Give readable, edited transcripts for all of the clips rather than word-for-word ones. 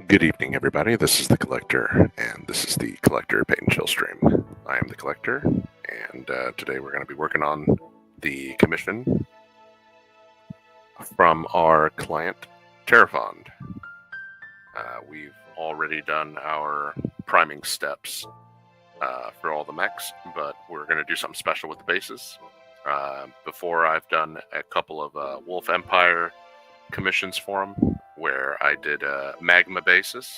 Good evening, everybody. This is the Collector, and this is the Collector Paint and Chill stream. I am the Collector, and today we're going to be working on the commission from our client, Terrafond. We've already done our priming steps for all the mechs, but we're going to do something special with the bases. Before, I've done a couple of Wolf Empire commissions for them, where I did magma bases,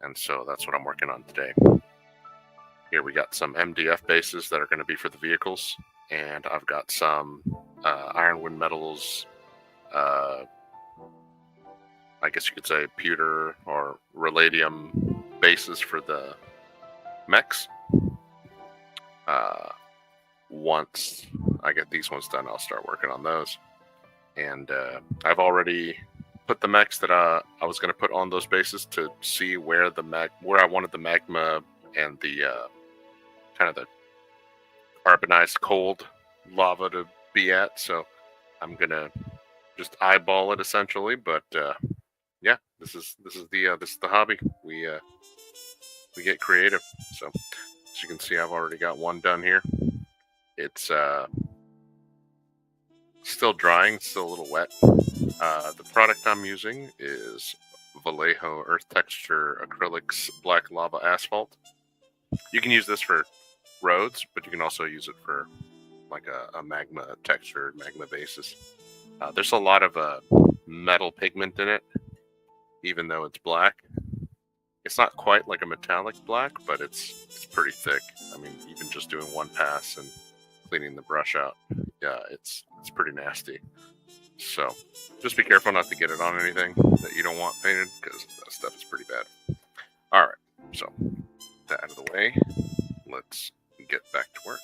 and so that's what I'm working on today. Here we got some MDF bases that are going to be for the vehicles, and I've got some Ironwind Metals, I guess you could say pewter or Ralladium bases for the mechs. Once I get these ones done, I'll start working on those. And I've already put the mechs that I was going to put on those bases to see where I wanted the magma and the kind of the carbonized cold lava to be at. So I'm gonna just eyeball it essentially. But yeah, this is the hobby. We get creative. So as you can see, I've already got one done here. It's still drying, still a little wet. The product I'm using is Vallejo Earth Texture Acrylics Black Lava Asphalt. You can use this for roads, but you can also use it for like a magma textured magma basis. There's a lot of metal pigment in it, even though it's black. It's not quite like a metallic black, but it's pretty thick. I mean, even just doing one pass and cleaning the brush out, yeah, it's pretty nasty. So just be careful not to get it on anything that you don't want painted, because that stuff is pretty bad. All right, so that out of the way, let's get back to work.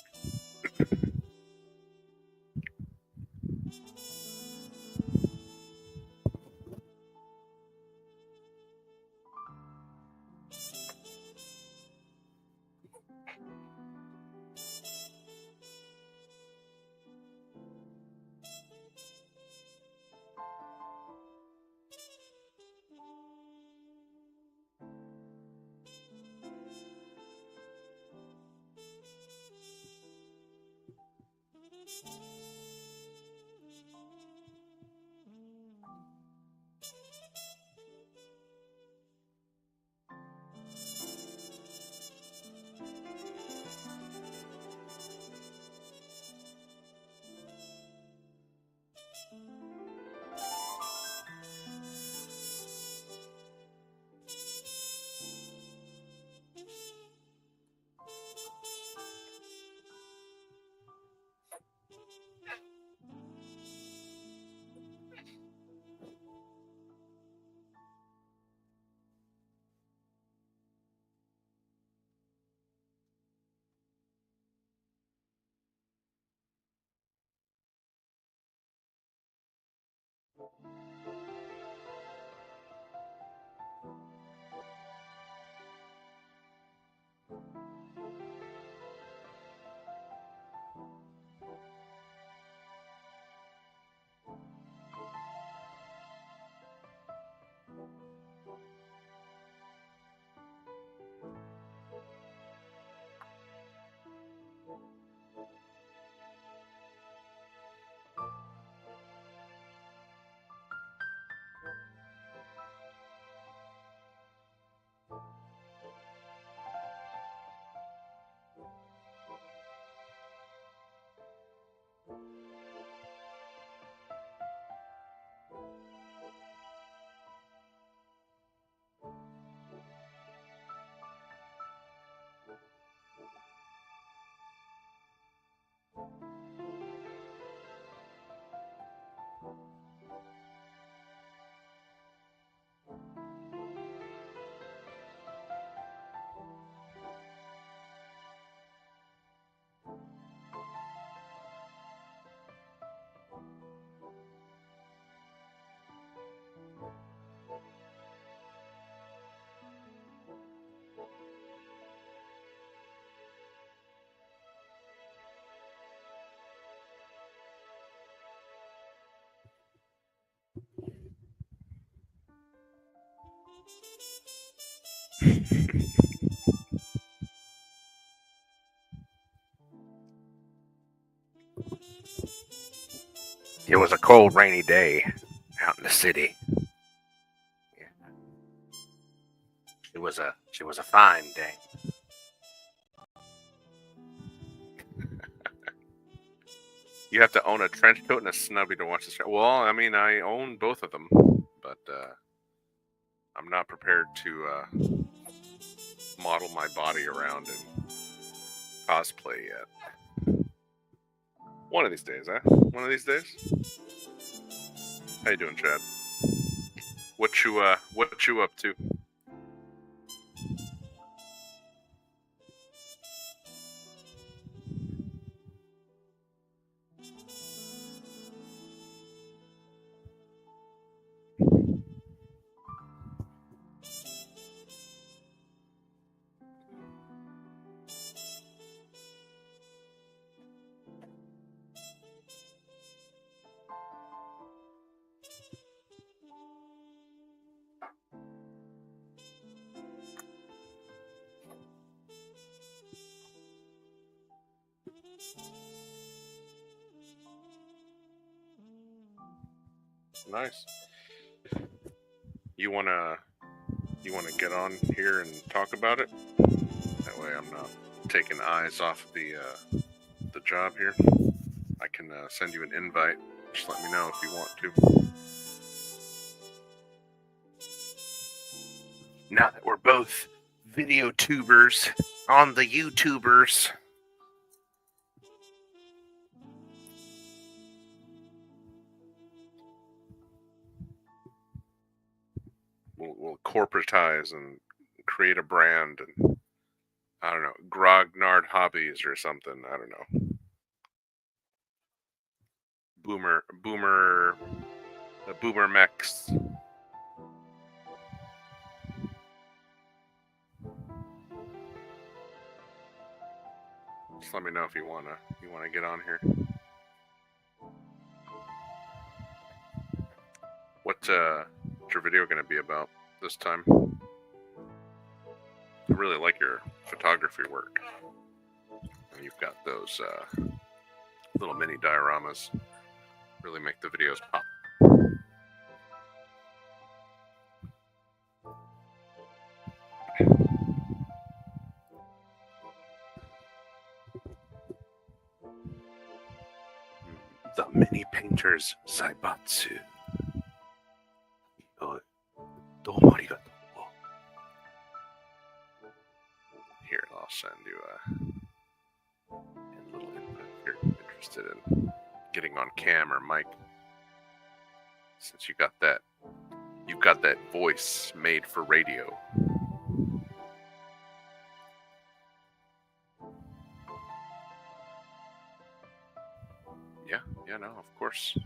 It was a cold, rainy day out in the city. It was a fine day. You have to own a trench coat and a snubby to watch this. Well, I mean, I own both of them, but I'm not prepared to model my body around and cosplay yet. One of these days, huh? One of these days. How you doing, Chad? What you up to? Nice. You wanna get on here and talk about it? That way, I'm not taking eyes off the job here. I can send you an invite. Just let me know if you want to. Now that we're both video tubers on the YouTubers. We'll corporatize and create a brand and I don't know, Grognard Hobbies or something. I don't know. Boomer Mex. Just let me know if you wanna get on here. What's your video gonna be about this time? I really like your photography work. And you've got those little mini dioramas. Really make the videos pop. The mini painters Zaibatsu. Domo arigatou. Here, I'll send you a little input if you're interested in getting on cam or mic. Since you've got that voice made for radio. Yeah, no, of course.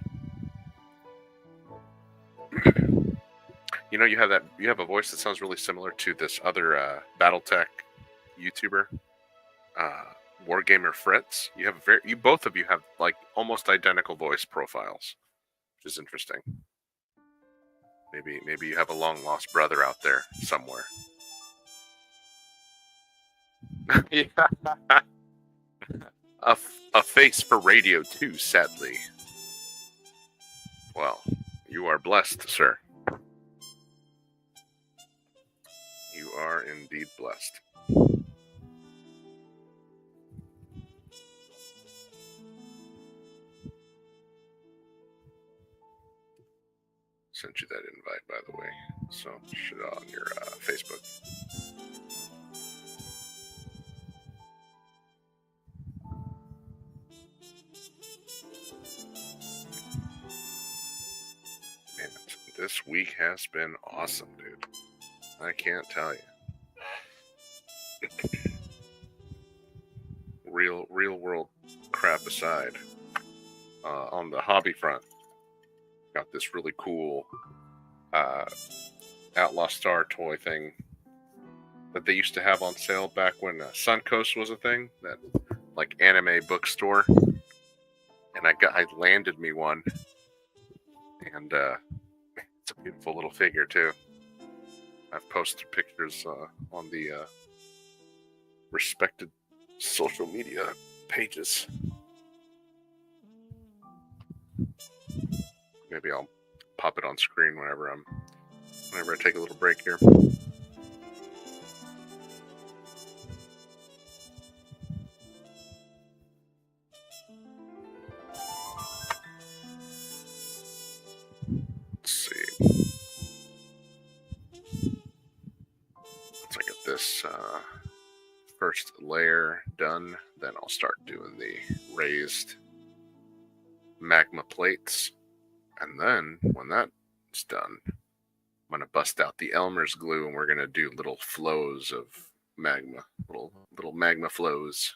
You know, you have a voice that sounds really similar to this other BattleTech YouTuber, Wargamer Fritz. You both of you have like almost identical voice profiles, which is interesting. Maybe you have a long lost brother out there somewhere. Yeah. A face for radio too, sadly. Well, you are blessed, sir. You are indeed blessed. Sent you that invite, by the way. So, shit on your Facebook. Man, this week has been awesome, dude. I can't tell you. Real world crap aside, on the hobby front, got this really cool Outlaw Star toy thing that they used to have on sale back when Suncoast was a thing, that like anime bookstore. And I landed me one, and it's a beautiful little figure too. I've posted pictures on the respected social media pages. Maybe I'll pop it on screen whenever I take a little break here. Let's see. Once I get this first layer done, then I'll start doing the raised magma plates. And then when that's done, I'm going to bust out the Elmer's glue and we're going to do little flows of magma, little magma flows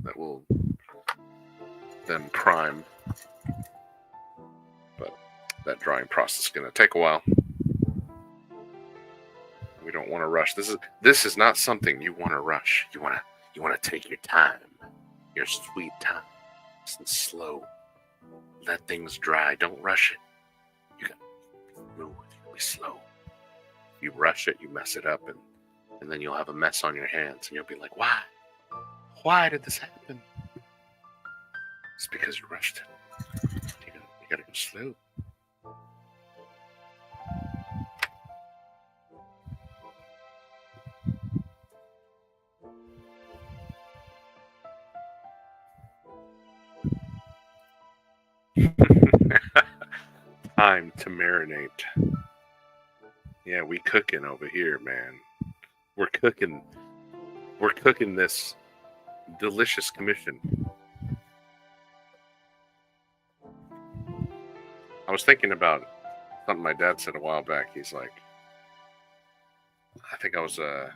that will then prime. But that drying process is going to take a while. We don't want to rush. This is not something you want to rush. You want to take your time, your sweet time, and slow. Let things dry. Don't rush it. You got to be smooth. Be slow. You rush it, you mess it up, and then you'll have a mess on your hands, and you'll be like, why? Why did this happen? It's because you rushed it. You gotta go slow. Time to marinate. Yeah, we cooking over here, man. We're cooking this delicious commission. I was thinking about something my dad said a while back. He's like, I think I was a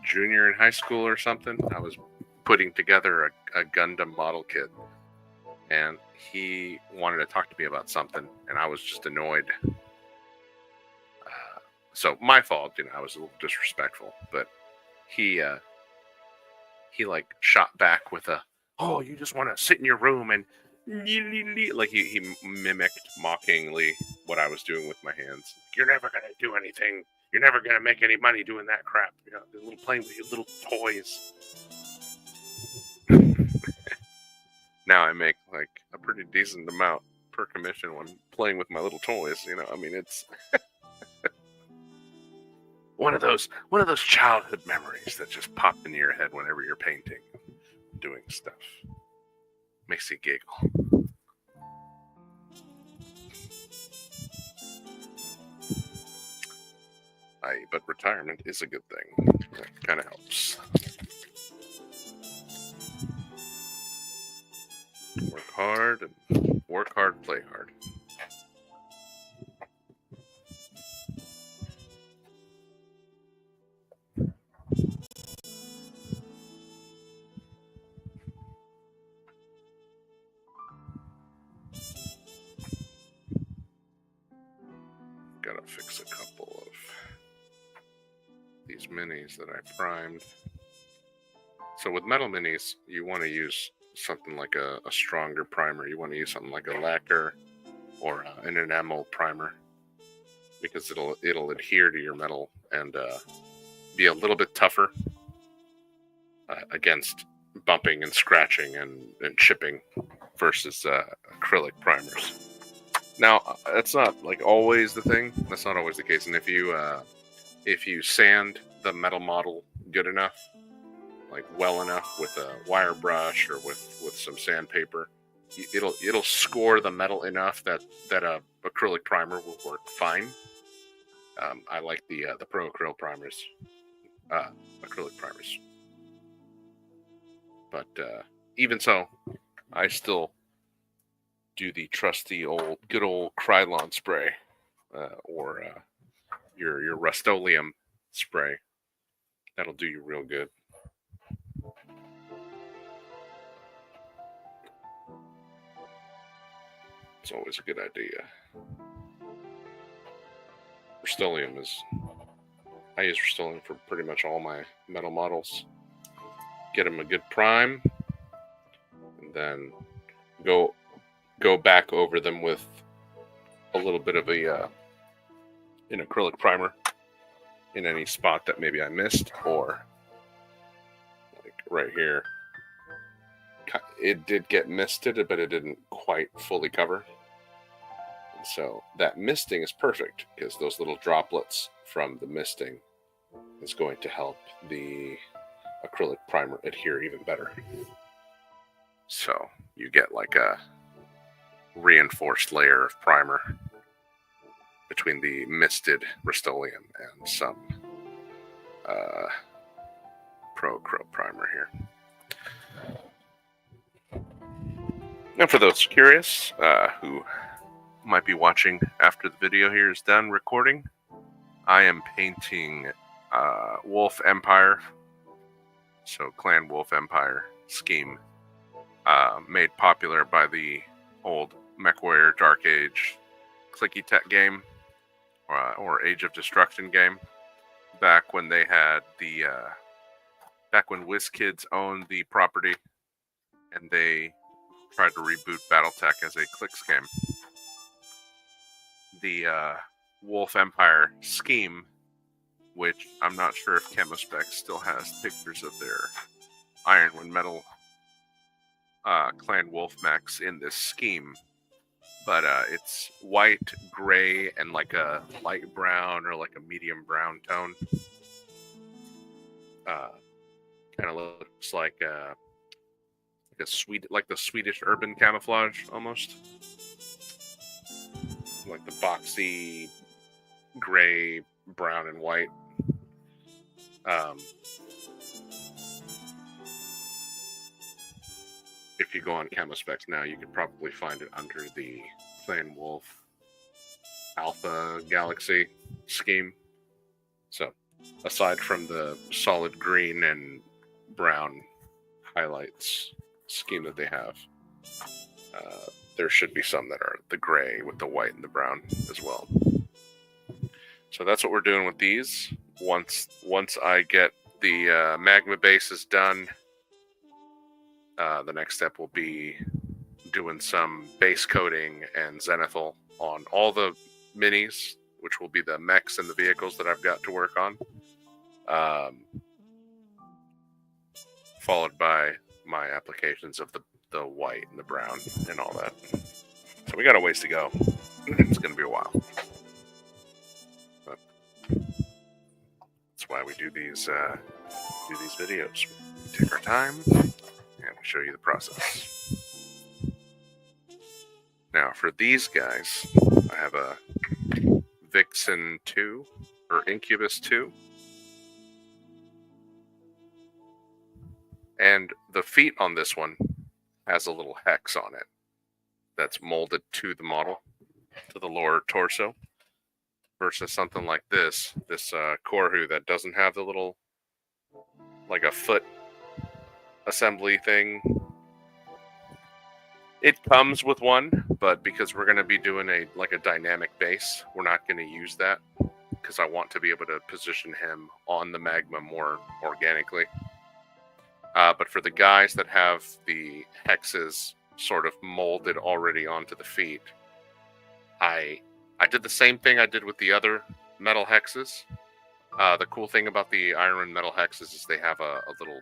junior in high school or something. I was putting together a Gundam model kit, and he wanted to talk to me about something, and I was just annoyed. So my fault, I was a little disrespectful, but he like shot back with oh, you just want to sit in your room and like he mimicked mockingly what I was doing with my hands. You're never gonna do anything. You're never gonna make any money doing that crap. Playing with your little toys. Now I make like a pretty decent amount per commission when playing with my little toys. It's one of those childhood memories that just pop into your head whenever you're painting, doing stuff. Makes you giggle. But retirement is a good thing. It kind of helps. Work hard, play hard. Gotta fix a couple of these minis that I primed. So with metal minis, you want to use something like a stronger primer. You want to use something like a lacquer or an enamel primer, because it'll adhere to your metal and be a little bit tougher against bumping and scratching and chipping versus acrylic primers. Now, that's not like always the thing. That's not always the case. And if you sand the metal model good enough, like well enough with a wire brush or with some sandpaper, it'll score the metal enough that a acrylic primer will work fine. I like the Pro Acryl primers, acrylic primers. But even so, I still do the trusty good old Krylon spray, or your Rust-Oleum spray. That'll do you real good. It's always a good idea. Rust-Oleum I use Rust-Oleum for pretty much all my metal models. Get them a good prime, and then go back over them with a little bit of a in acrylic primer in any spot that maybe I missed, or like right here. It did get misted, but it didn't quite fully cover. And so that misting is perfect because those little droplets from the misting is going to help the acrylic primer adhere even better. So you get like a reinforced layer of primer between the misted Rust-Oleum and some Pro Acryl primer here. And for those curious who might be watching after the video here is done recording, I am painting Wolf Empire, so Clan Wolf Empire scheme, made popular by the old MechWarrior Dark Age clicky tech game, or Age of Destruction game, back when they had the back when WizKids owned the property and they tried to reboot BattleTech as a clicks game. The Wolf Empire scheme, which I'm not sure if Chemospec still has pictures of their Ironwind Metal Clan Wolf mechs in this scheme, but it's white, gray, and like a light brown or like a medium brown tone. Kind of looks like the Swedish urban camouflage almost, like the boxy gray, brown, and white. If you go on Chemospecs now, you could probably find it under the Clan Wolf Alpha Galaxy scheme. So, aside from the solid green and brown highlights scheme that they have, there should be some that are the gray with the white and the brown as well. So that's what we're doing with these. Once I get the magma bases done, the next step will be doing some base coating and zenithal on all the minis, which will be the mechs and the vehicles that I've got to work on, followed by my applications of the white and the brown and all that. So we got a ways to go. It's going to be a while. But that's why we do these videos. We take our time and we show you the process. Now for these guys, I have a Vixen 2 or Incubus 2. And the feet on this one has a little hex on it that's molded to the model, to the lower torso, versus something like this Korhu that doesn't have the little, like a foot assembly thing. It comes with one, but because we're going to be doing a dynamic base, we're not going to use that because I want to be able to position him on the magma more organically. But for the guys that have the hexes sort of molded already onto the feet, I did the same thing I did with the other metal hexes. The cool thing about the Ironwind metal hexes is they have a little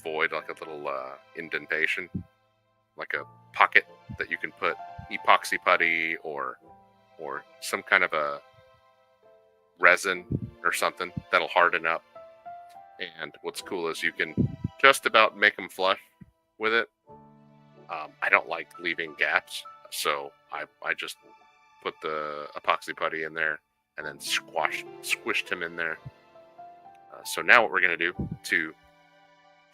void, like a little indentation, like a pocket that you can put epoxy putty or some kind of a resin or something that'll harden up. And what's cool is you can just about make them flush with it. I don't like leaving gaps, so I just put the epoxy putty in there and then squished him in there. So now what we're going to do to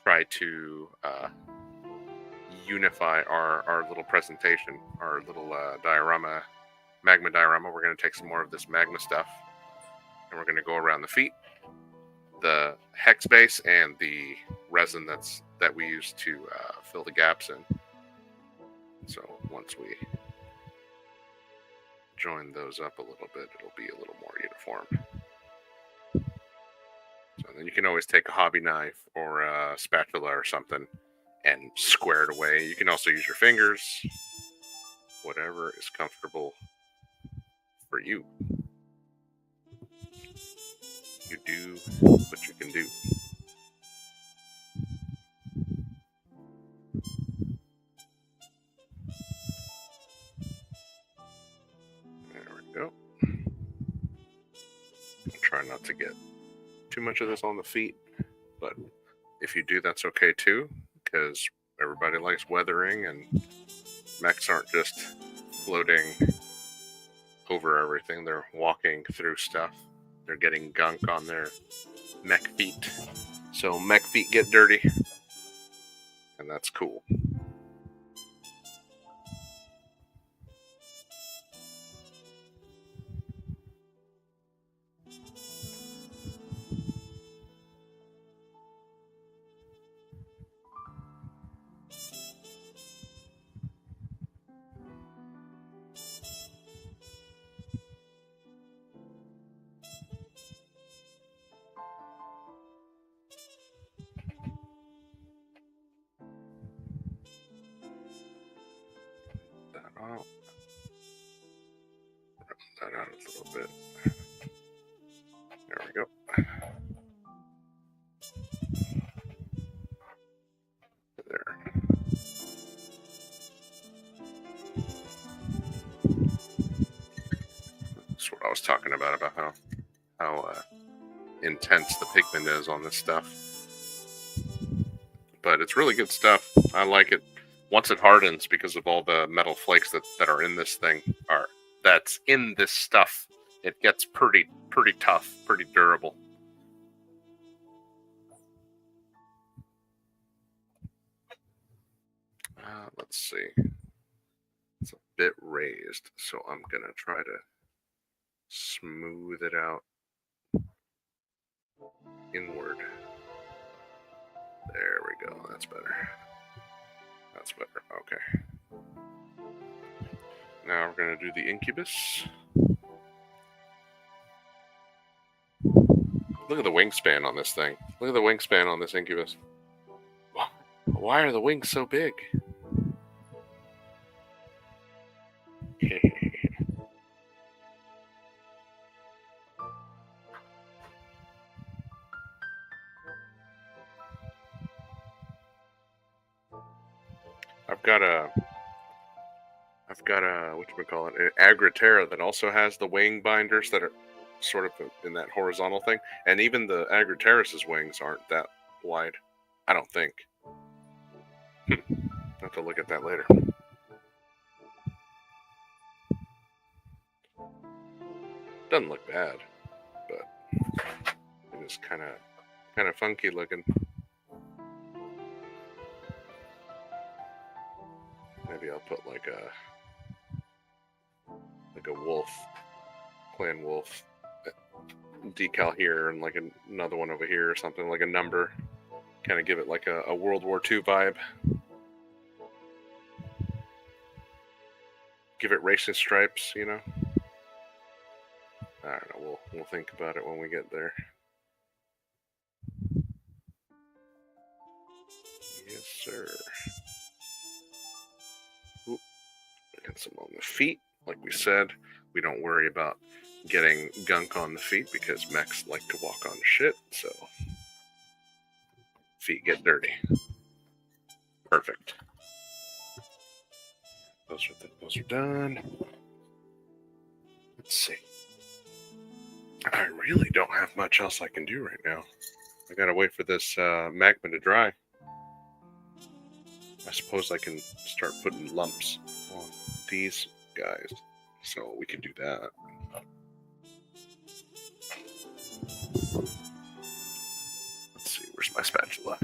try to unify our little presentation, our little diorama, magma diorama, we're going to take some more of this magma stuff and we're going to go around the feet, the hex base, and the resin that we use to fill the gaps in. So once we join those up a little bit, it'll be a little more uniform. So then you can always take a hobby knife or a spatula or something and square it away. You can also use your fingers, whatever is comfortable for you. You do what you can do. There we go. I'll try not to get too much of this on the feet, but if you do, that's okay too, because everybody likes weathering, and mechs aren't just floating over everything. They're walking through stuff. They're getting gunk on their mech feet. So mech feet get dirty, and that's cool. Round that out a little bit. There we go. There. That's what I was talking about how intense the pigment is on this stuff. But it's really good stuff. I like it. Once it hardens, because of all the metal flakes that are in this thing, that's in this stuff, it gets pretty tough, pretty durable. Let's see. It's a bit raised, so I'm gonna try to smooth it out inward. There we go. That's better. That's better. Okay. Now we're going to do the incubus. Look at the wingspan on this thing. Look at the wingspan on this incubus. Why are the wings so big? I've got a whatchamacallit, an Agritera that also has the wing binders that are sort of in that horizontal thing, and even the Agriterra's wings aren't that wide. I don't think. I'll have to look at that later. Doesn't look bad, but it is kind of funky looking. Maybe I'll put like a wolf, clan wolf decal here, and like another one over here or something, like a number. Kind of give it like a World War II vibe. Give it racing stripes, you know? I don't know, we'll think about it when we get there. Yes, sir. Oop. Get some on the feet. Like we said, we don't worry about getting gunk on the feet because mechs like to walk on shit, so feet get dirty. Perfect. Those are done. Let's see. I really don't have much else I can do right now. I gotta wait for this magma to dry. I suppose I can start putting lumps on these guys, so we can do that. Let's see, where's my spatula?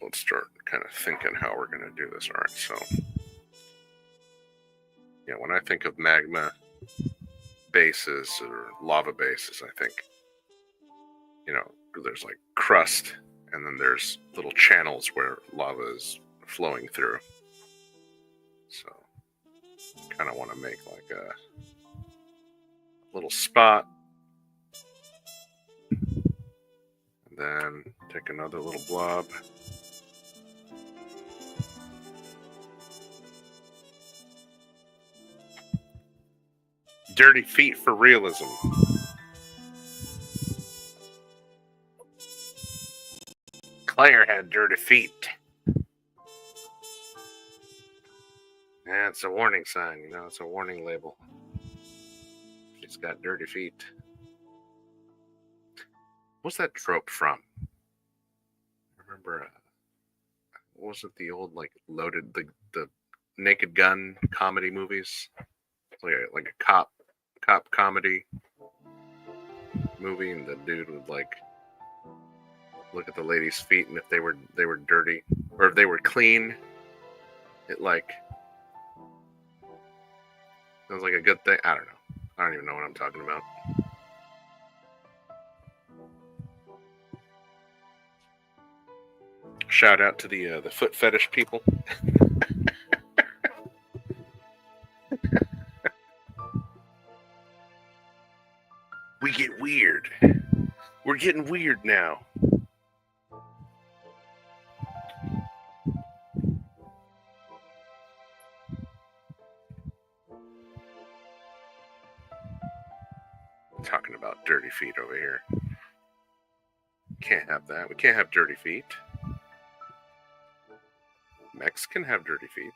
Let's start kind of thinking how we're going to do this. All right, so yeah, when I think of magma bases or lava bases, I think, you know, there's like crust, and then there's little channels where lava is flowing through. So kind of want to make like a little spot then take another little blob. Dirty feet for realism. Claire had dirty feet. Yeah, it's a warning sign, you know, it's a warning label. She's got dirty feet. What's that trope from? I remember, what was it, the old, like, loaded, the Naked Gun comedy movies? Like a cop comedy movie, and the dude would, like, look at the lady's feet, and if they were dirty, or if they were clean, it, like, it was like a good thing. I don't know. I don't even know what I'm talking about. Shout out to the foot fetish people. We get weird. We're getting weird now. Talking about dirty feet over here. Can't have that. We can't have dirty feet. Mex can have dirty feet.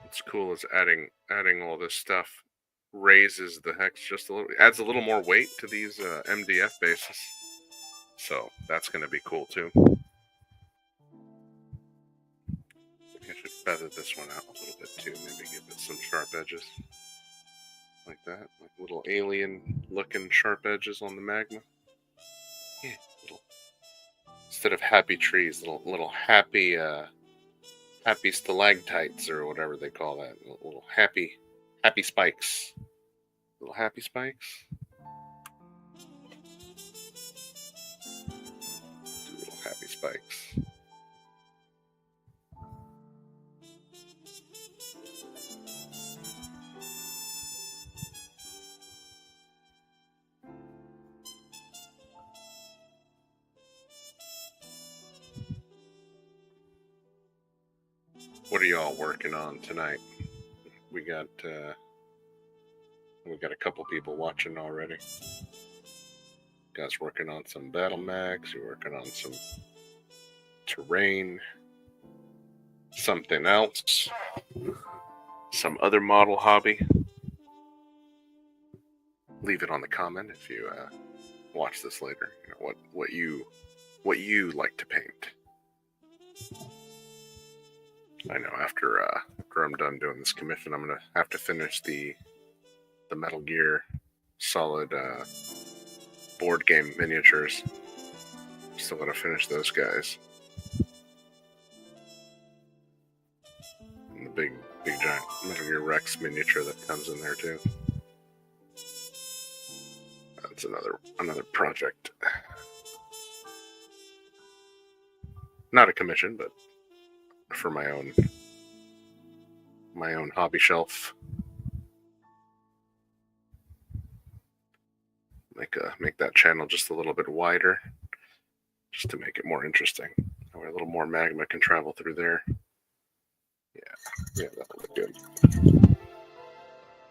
What's cool is adding all this stuff raises the hex just a little, adds a little more weight to these MDF bases. So that's going to be cool too. I should feather this one out a little bit too. Maybe give it some sharp edges. Like that. Like little alien looking sharp edges on the magma. Yeah, little, instead of happy trees, little happy happy stalactites or whatever they call that. Little happy spikes. Little happy spikes. Do little happy spikes. What are y'all working on tonight? We got a couple people watching already. Guys working on some battle mags. You're working on some terrain. Something else. Some other model hobby. Leave it on the comment if you watch this later. You know, what you like to paint. I know after I'm done doing this commission, I'm gonna have to finish the Metal Gear Solid board game miniatures. Still gotta finish those guys. And the big giant Metal Gear Rex miniature that comes in there too. That's another project. Not a commission, but for my own hobby shelf. Make that channel just a little bit wider, just to make it more interesting. That way a little more magma can travel through there. Yeah, that'll look good.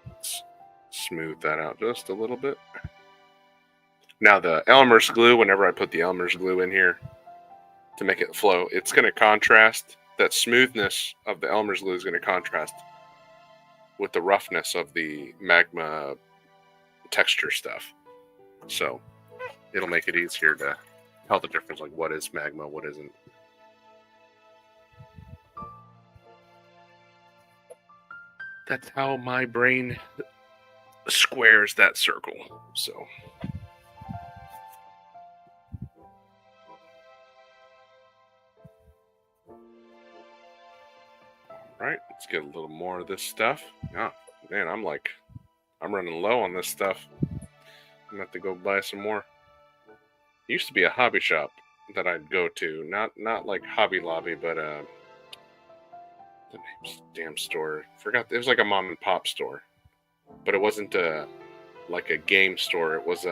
Let's smooth that out just a little bit. Now the Elmer's glue, whenever I put the Elmer's glue in here to make it flow, it's going to contrast. That smoothness of the Elmer's glue is going to contrast with the roughness of the magma texture stuff. So it'll make it easier to tell the difference, like what is magma, what isn't. That's how my brain squares that circle. So. Right, let's get a little more of this stuff. Oh, man, I'm running low on this stuff. I'm gonna have to go buy some more. It used to be a hobby shop that I'd go to, not like Hobby Lobby, but the name's damn store. Forgot, it was like a mom and pop store, but it wasn't like a game store. It was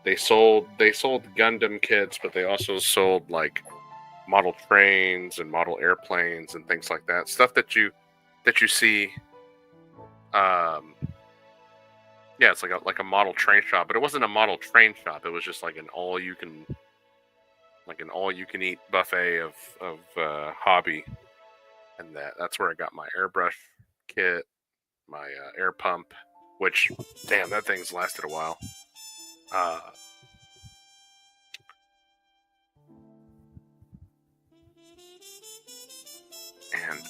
they sold Gundam kits, but they also sold like model trains and model airplanes and things like that. Stuff that you see. Yeah, it's like a model train shop, but it wasn't a model train shop. It was just like an all you can eat buffet of hobby, and that's where I got my airbrush kit, my air pump, which damn, that thing's lasted a while. And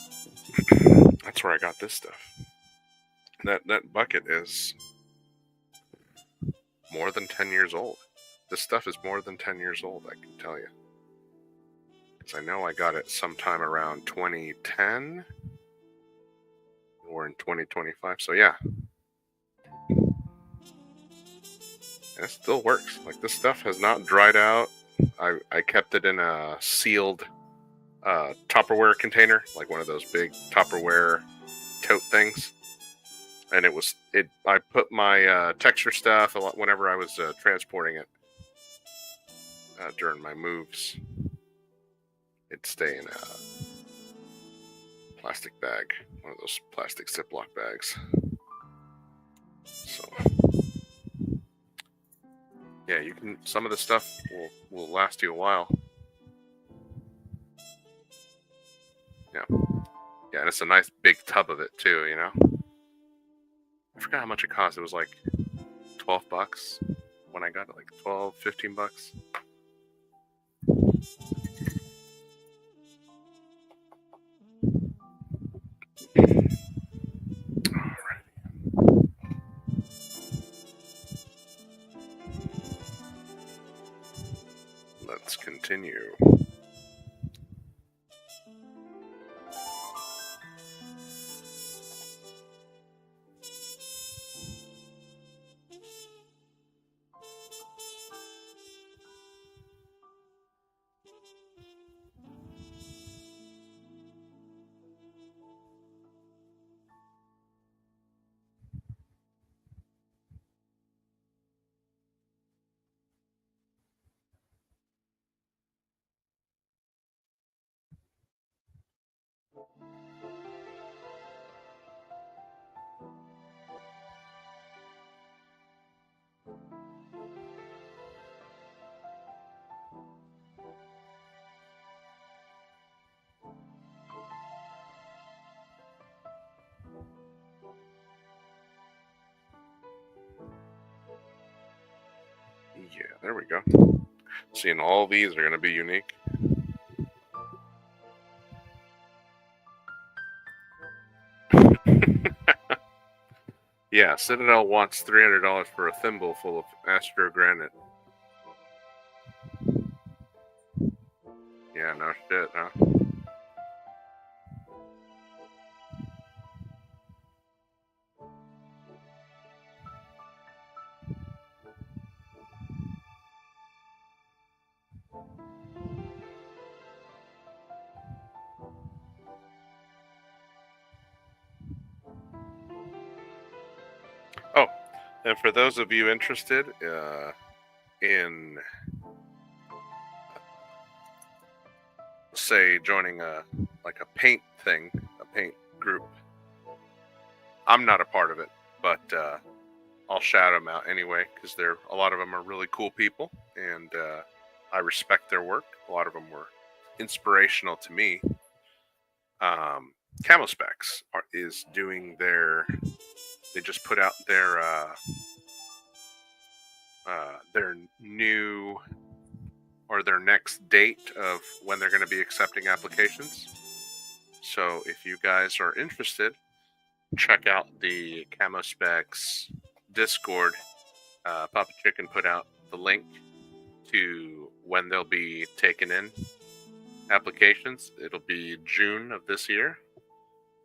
that's where I got this stuff. That bucket is more than 10 years old. This stuff is more than 10 years old, I can tell you. Because I know I got it sometime around 2010. We're in 2025, so yeah. And it still works. Like, this stuff has not dried out. I kept it in a sealed Tupperware container, like one of those big Tupperware tote things. And I put my texture stuff whenever I was transporting it during my moves. It'd stay in a plastic bag, one of those plastic Ziploc bags. So, yeah, some of the stuff will last you a while. Yeah, and it's a nice big tub of it too, you know. I forgot how much it cost. It was like $12 when I got it, like $12, $15. Let's continue. Yeah, there we go. Seeing all these are going to be unique. Yeah, Citadel wants $300 for a thimble full of Astro Granite. Yeah, no shit, huh? Oh, and for those of you interested in, say, joining a paint thing, a paint group, I'm not a part of it, but I'll shout them out anyway, because a lot of them are really cool people, and I respect their work. A lot of them were inspirational to me. Camospecs is doing they just put out their new, or their next date of when they're going to be accepting applications. So if you guys are interested, check out the Camospecs Discord, Papa Chicken put out the link to when they'll be taking in applications. It'll be June of this year.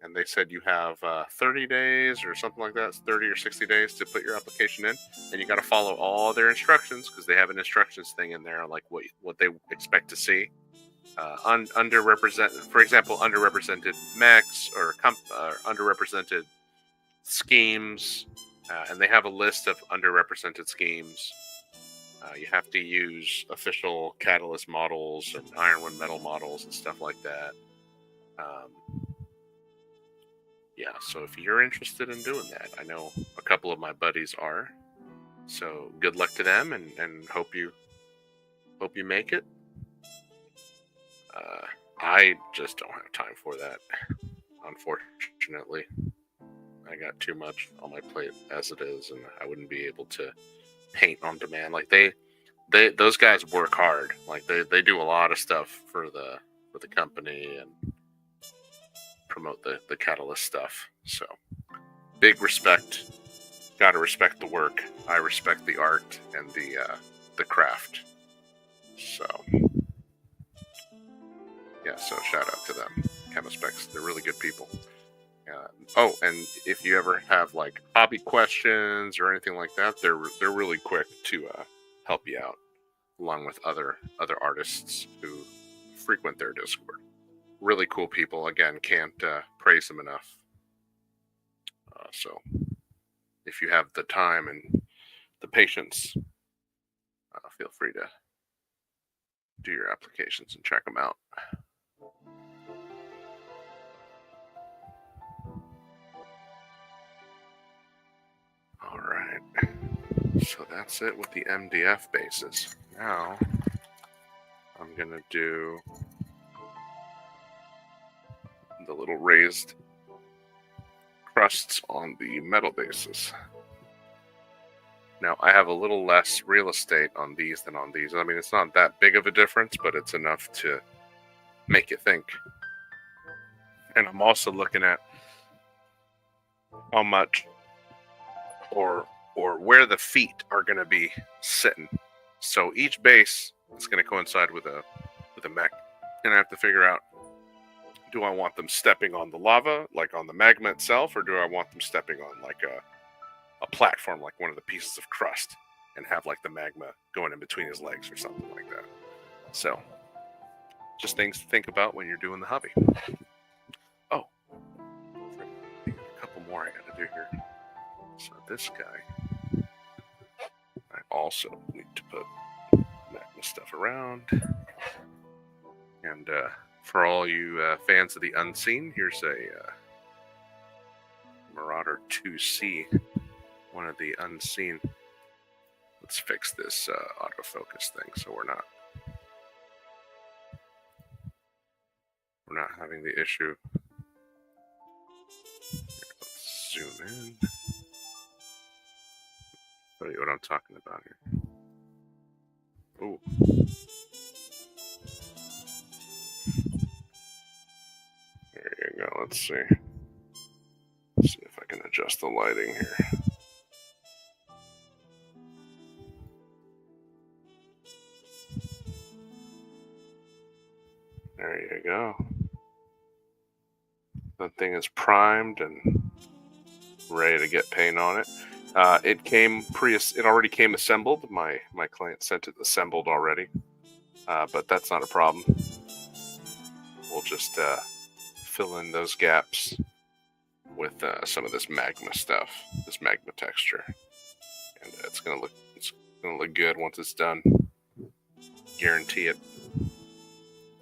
And they said you have 30 days or something like that. It's 30 or 60 days to put your application in. And you got to follow all their instructions because they have an instructions thing in there, like what they expect to see. Underrepresented, for example, underrepresented mechs or underrepresented schemes. And they have a list of underrepresented schemes. You have to use official Catalyst models and Ironwind Metal models and stuff like that. Yeah, so if you're interested in doing that, I know a couple of my buddies are. So good luck to them, and hope you make it. I just don't have time for that, unfortunately. I got too much on my plate as it is, and I wouldn't be able to paint on demand. Like those guys work hard. Like they do a lot of stuff for the company and promote the Catalyst stuff. So big respect. Gotta respect the work. I respect the art and the craft. So yeah, so shout out to them, Chemispecs. They're really good people. Oh, and if you ever have like hobby questions or anything like that, they're really quick to help you out, along with other artists who frequent their Discord. Really cool people. Again, can't praise them enough. So if you have the time and the patience, feel free to do your applications and check them out. All right. So that's it with the MDF bases. Now I'm going to do the little raised crusts on the metal bases. Now, I have a little less real estate on these than on these. I mean, it's not that big of a difference, but it's enough to make you think. And I'm also looking at how much or where the feet are going to be sitting. So each base is going to coincide with a mech. And I have to figure out, do I want them stepping on the lava, like on the magma itself, or do I want them stepping on like a platform, like one of the pieces of crust, and have like the magma going in between his legs or something like that? So, just things to think about when you're doing the hobby. Oh, a couple more I gotta do here. So this guy, I also need to put magma stuff around. And for all you fans of the Unseen, here's a Marauder 2C, one of the Unseen. Let's fix this autofocus thing so we're not having the issue. Here, let's zoom in. Show you what I'm talking about here. Ooh. There you go. Let's see. Let's see if I can adjust the lighting here. There you go. That thing is primed and ready to get paint on it. It already came assembled. My client sent it assembled already, but that's not a problem. We'll just fill in those gaps with some of this magma stuff, this magma texture, and it's gonna look good once it's done. Guarantee it.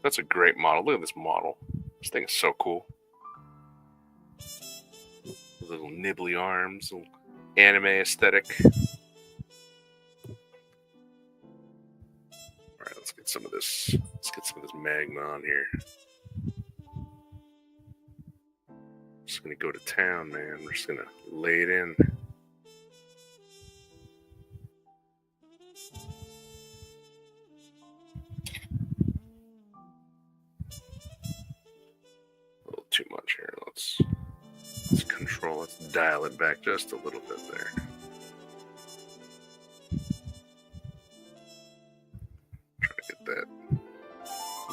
That's a great model. Look at this model. This thing is so cool. Little nibbly arms, little anime aesthetic. All right, let's get some of this magma on here. Just gonna go to town, man. We're just gonna lay it in. A little too much here. Let's dial it back just a little bit there. that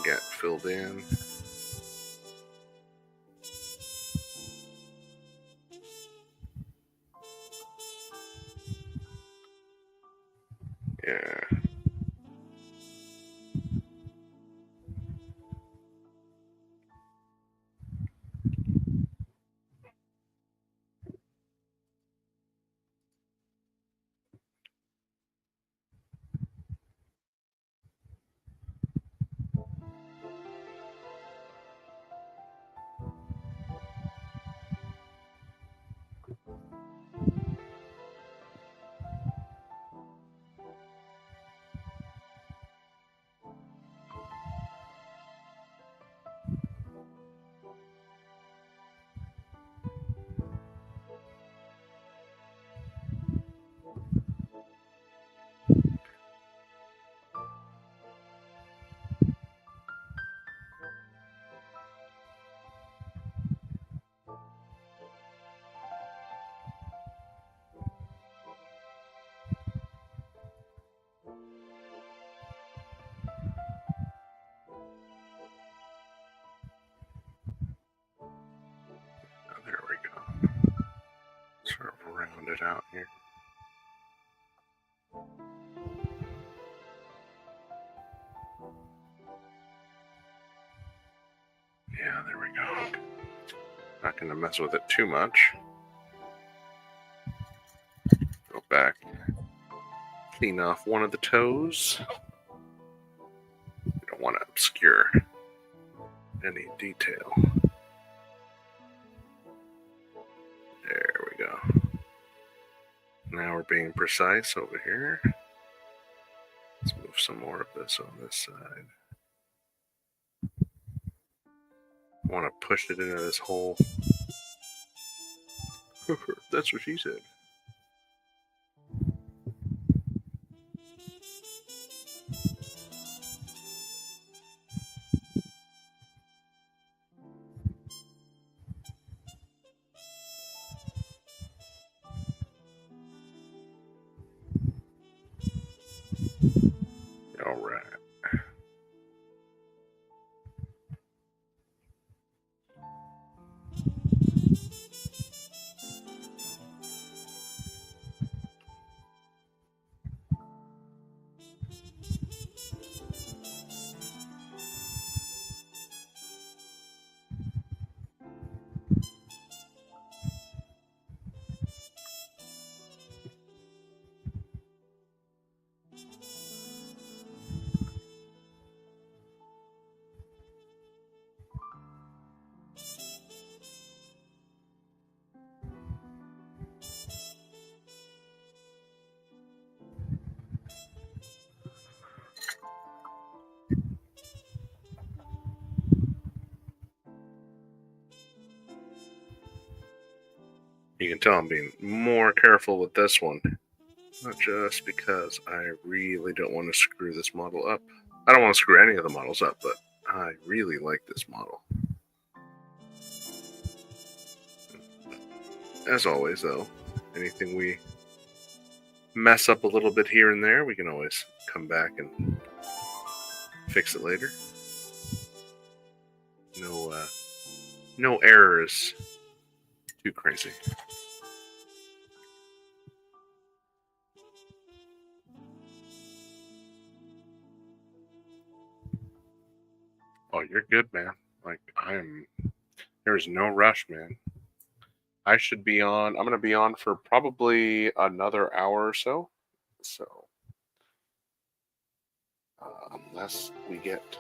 get filled in. Yeah. Oh, there we go. Sort of round it out here. Yeah, there we go. Not going to mess with it too much. Go back. Clean off one of the toes. You don't want to obscure any detail. There we go. Now we're being precise over here. Let's move some more of this on this side. I want to push it into this hole. That's what she said. All right. You can tell I'm being more careful with this one. Not just because I really don't want to screw this model up. I don't want to screw any of the models up, but I really like this model. As always, though, anything we mess up a little bit here and there, we can always come back and fix it later. No errors. Too crazy. Oh, you're good, man. Like, there's no rush, man. I should be on, I'm going to be on for probably another hour or so. So, unless we get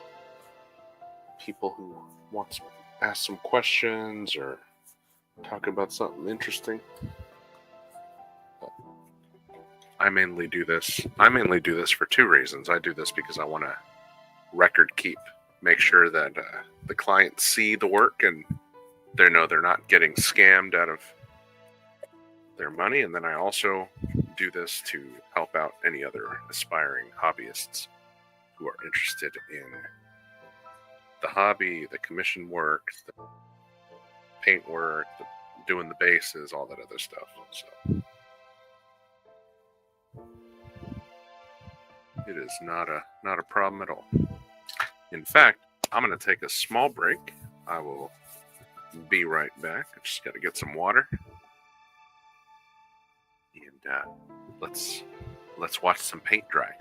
people who want to ask some questions or talk about something interesting. But I mainly do this for two reasons. I do this because I want to record keep, make sure that the clients see the work and they know they're not getting scammed out of their money. And then I also do this to help out any other aspiring hobbyists who are interested in the hobby, the commission work, the paint work, doing the bases, all that other stuff. So It is not a problem at all. In fact, I'm going to take a small break. I will be right back. I just got to get some water. And let's watch some paint dry.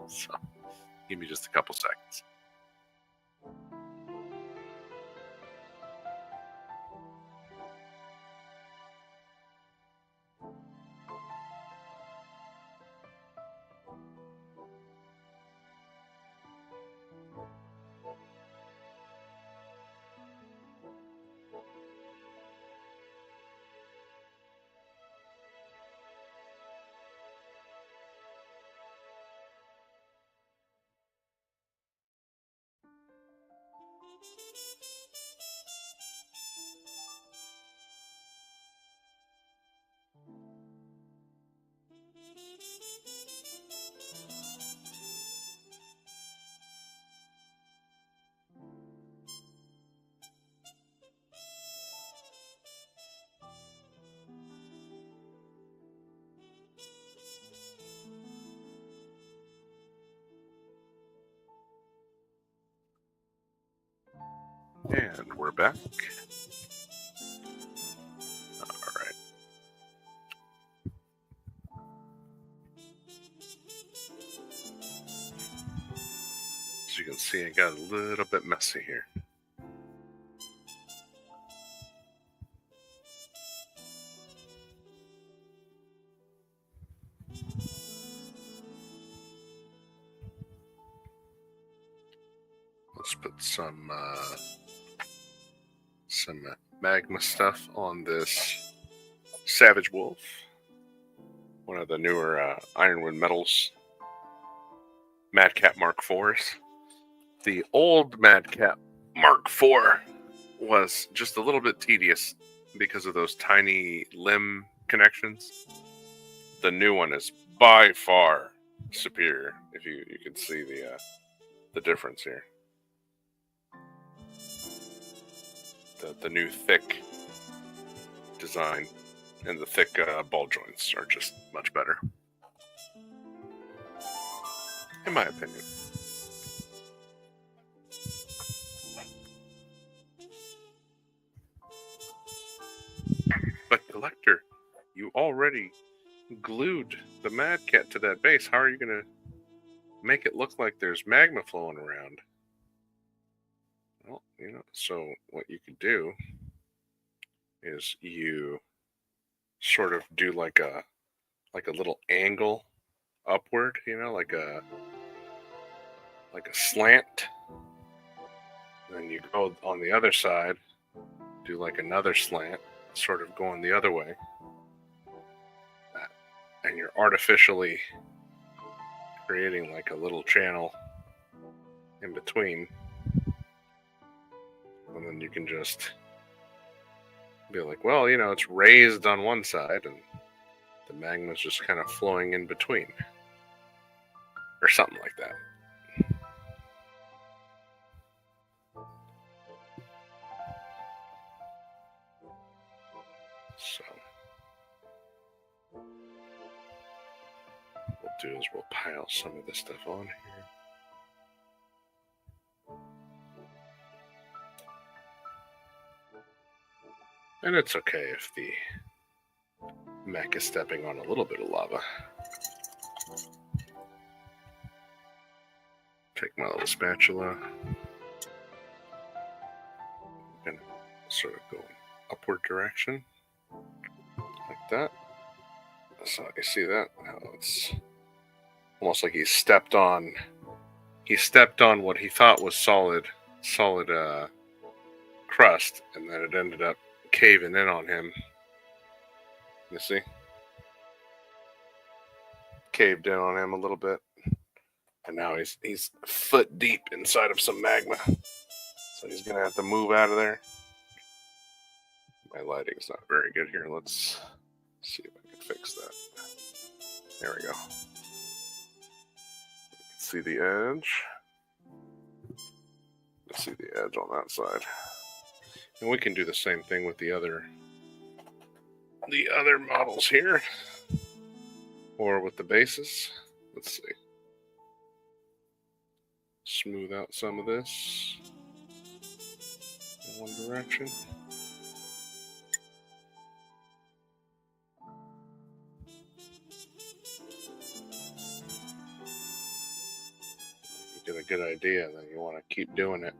So, give me just a couple seconds. And we're back. All right. As you can see, it got a little bit messy here. Let's put some magma stuff on this Savage Wolf, one of the newer Ironwood Metals Madcap Mark IVs. The old Madcap Mark IV was just a little bit tedious because of those tiny limb connections. The new one is by far superior. If you can see the difference here. The new thick design and the thick ball joints are just much better, in my opinion. But Collector, you already glued the Mad Cat to that base. How are you going to make it look like there's magma flowing around? Well, so what you could do is you sort of do like a little angle upward, like a slant. Then you go on the other side, do like another slant, sort of going the other way. And you're artificially creating like a little channel in between. And then you can just be like, well, it's raised on one side and the magma's just kind of flowing in between. Or something like that. So, what we'll do is we'll pile some of this stuff on here. And it's okay if the mech is stepping on a little bit of lava. Take my little spatula. And sort of go in upward direction. Like that. So you see that? Now it's almost like he stepped on what he thought was solid crust, and then it ended up caving in on him. You see? Caved in on him a little bit. And now he's foot deep inside of some magma. So he's going to have to move out of there. My lighting's not very good here. Let's see if I can fix that. There we go. See the edge. Let's see the edge on that side. And we can do the same thing with the other models here. Or with the bases. Let's see. smooth out some of this in one direction. You get a good idea, then you want to keep doing it.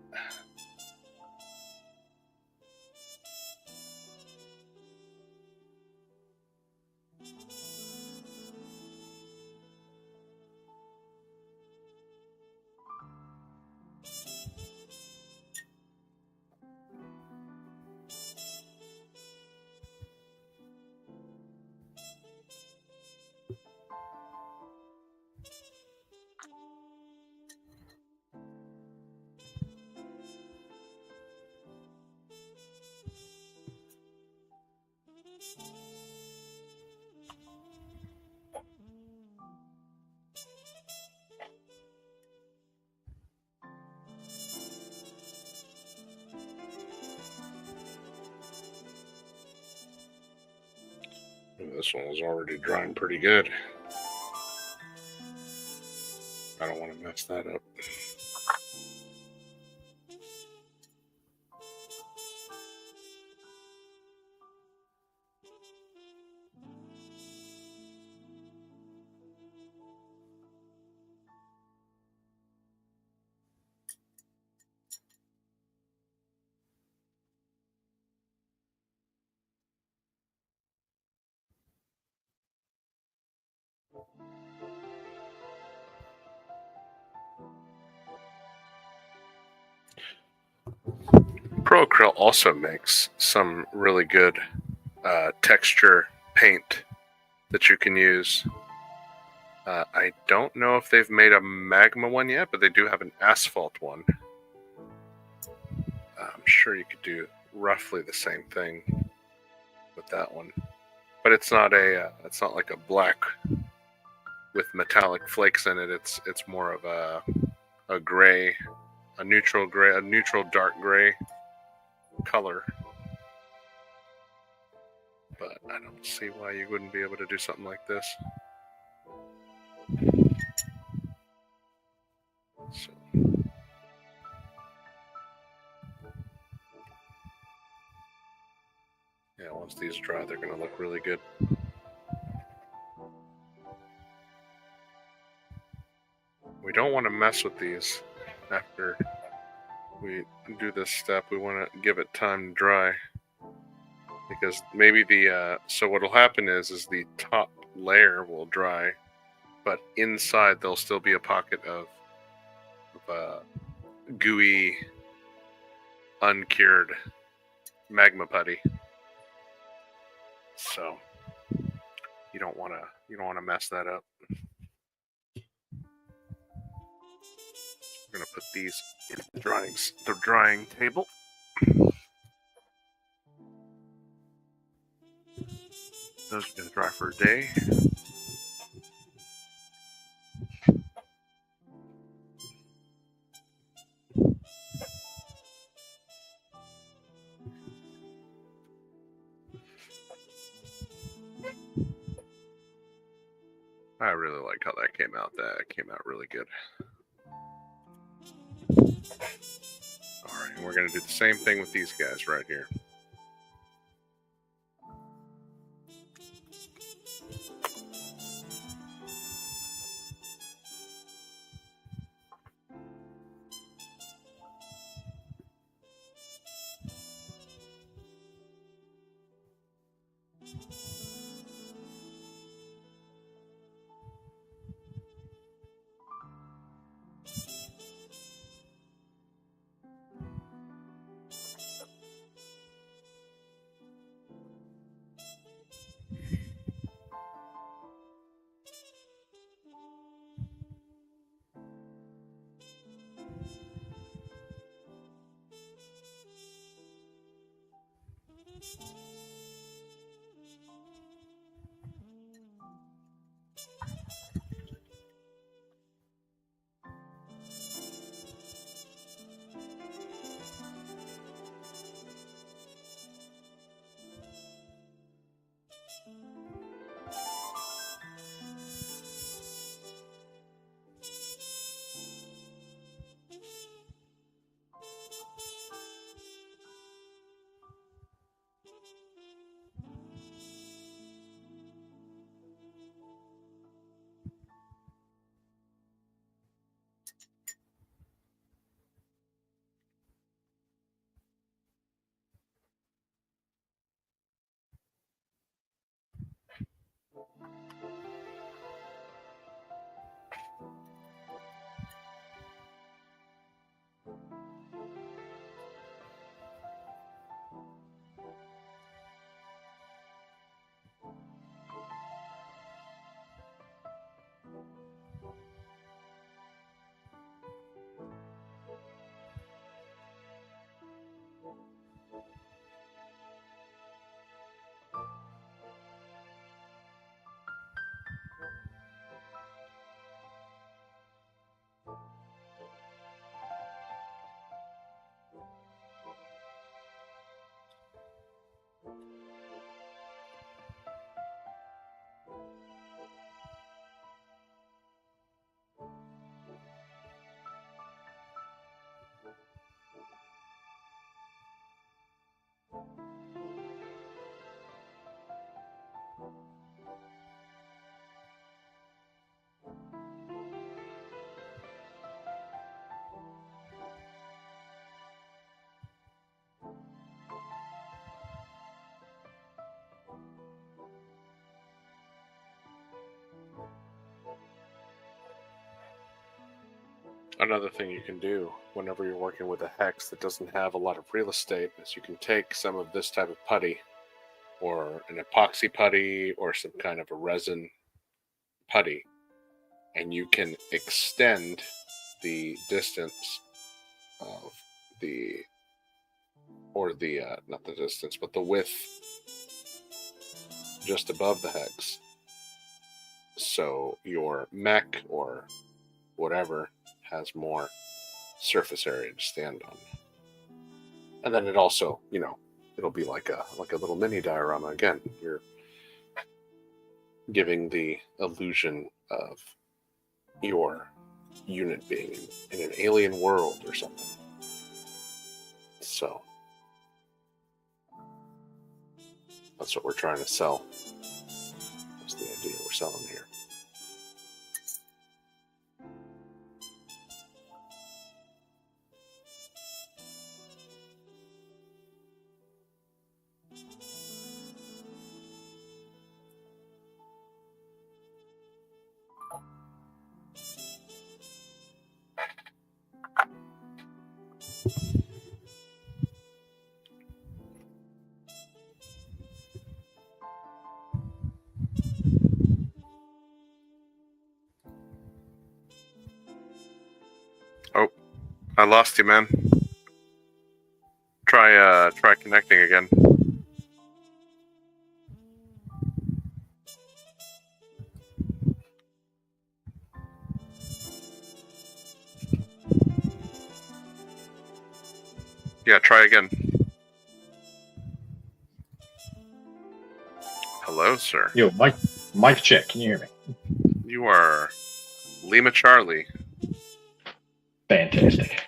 This one was already drying pretty good. I don't want to mess that up. ProAcryl also makes some really good texture paint that you can use. I don't know if they've made a magma one yet, but they do have an asphalt one. I'm sure you could do roughly the same thing with that one, but it's not like a black with metallic flakes in it. It's more of a gray, a neutral dark gray color. But I don't see why you wouldn't be able to do something like this. So, yeah, once these dry, they're going to look really good. We don't want to mess with these after we do this step. We want to give it time to dry, because maybe so what'll happen is the top layer will dry, but inside there'll still be a pocket of gooey, uncured magma putty. So you don't want to mess that up. We're gonna put these in the drying table. Those are gonna dry for a day. I really like how that came out. That came out really good. Alright, and we're going to do the same thing with these guys right here. Another thing you can do whenever you're working with a hex that doesn't have a lot of real estate is you can take some of this type of putty, or an epoxy putty, or some kind of a resin putty, and you can extend the distance of the, or the, not the distance, but the width just above the hex. So your mech or whatever has more surface area to stand on. And then it also, it'll be like a little mini diorama again. You're giving the illusion of your unit being in an alien world or something. So that's what we're trying to sell. That's the idea we're selling here. Oh, I lost you, man. Try connecting again. Yeah, try again. Hello, sir. Yo, mic check. Can you hear me? You are Lima Charlie. Fantastic.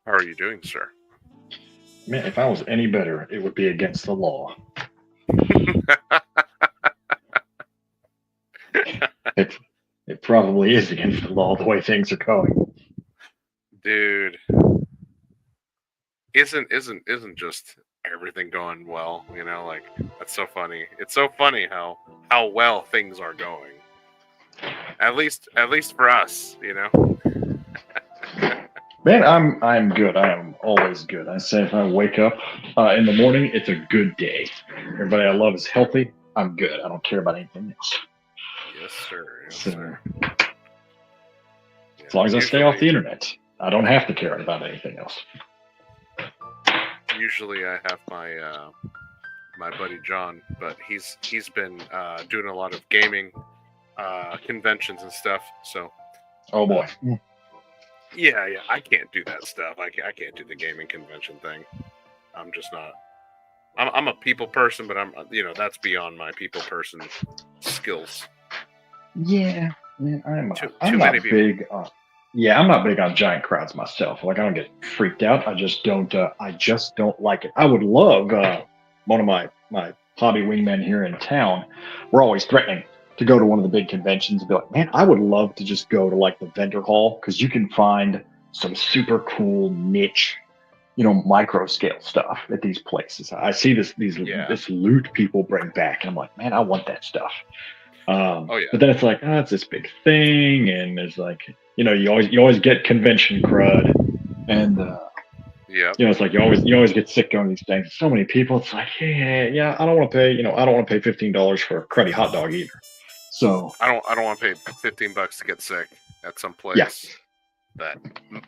How are you doing, sir? Man, if I was any better, it would be against the law. It probably is against the law the way things are going. Dude, isn't just everything going well? Like, that's so funny. It's so funny how well things are going. At least for us, Man, I'm good. I am always good. I say if I wake up in the morning, it's a good day. Everybody I love is healthy. I'm good. I don't care about anything else. Yes, sir. Yes, So, sir. as long as I stay off the internet, I don't have to care about anything else. Usually, I have my my buddy John, but he's been doing a lot of gaming conventions and stuff. So, Oh boy. yeah, I can't do that stuff. I can't do the gaming convention thing. I'm just not. I'm a people person, but that's beyond my people person skills. Yeah, man, I'm Too not many people. big on. Yeah, I'm not big on giant crowds myself. Like I don't get freaked out. I just don't. I just don't like it. I would love one of my hobby wingmen here in town. We're always threatening to go to one of the big conventions and be like, man, I would love to just go to like the vendor hall because you can find some super cool niche, micro scale stuff at these places. I see this loot people bring back, and I'm like, man, I want that stuff. Oh yeah. But then it's like, it's this big thing, and it's like, you always get convention crud, and Yeah. it's like you always get sick going to these things. So many people, it's like, yeah, I don't want to pay, I don't want to pay $15 for a cruddy hot dog either. So I don't want to pay $15 to get sick at some place. Yes. That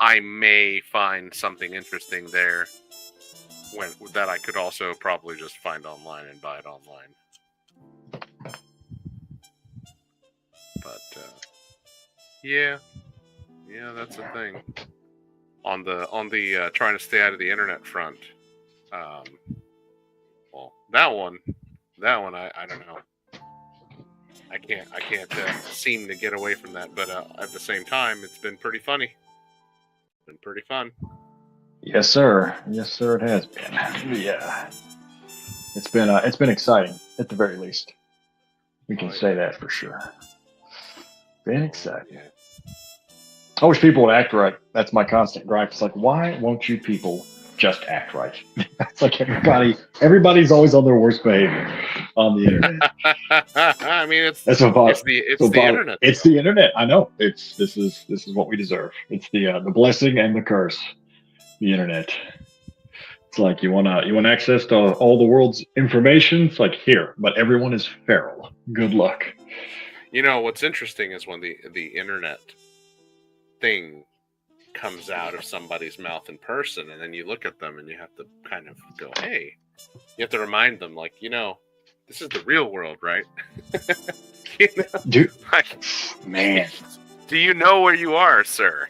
I may find something interesting there that I could also probably just find online and buy it online. But yeah, that's the thing. On the trying to stay out of the internet front. Well, that one, I don't know. I can't seem to get away from that. But at the same time, it's been pretty funny. Been pretty fun. Yes, sir. Yes, sir. It has been. Yeah, it's been exciting at the very least. We can say that for sure. Been exciting. I wish people would act right. That's my constant gripe. It's like, why won't you people just act right. It's like everybody's always on their worst behavior on the internet. I mean, That's what it's the internet. It's the internet. I know. This is what we deserve. It's the blessing and the curse. The internet. It's like you want access to all the world's information. It's like here, but everyone is feral. Good luck. You know what's interesting is when the internet thing comes out of somebody's mouth in person, and then you look at them and you have to kind of go, "Hey," you have to remind them, like, this is the real world, right? Dude, like, man, do you know where you are, sir?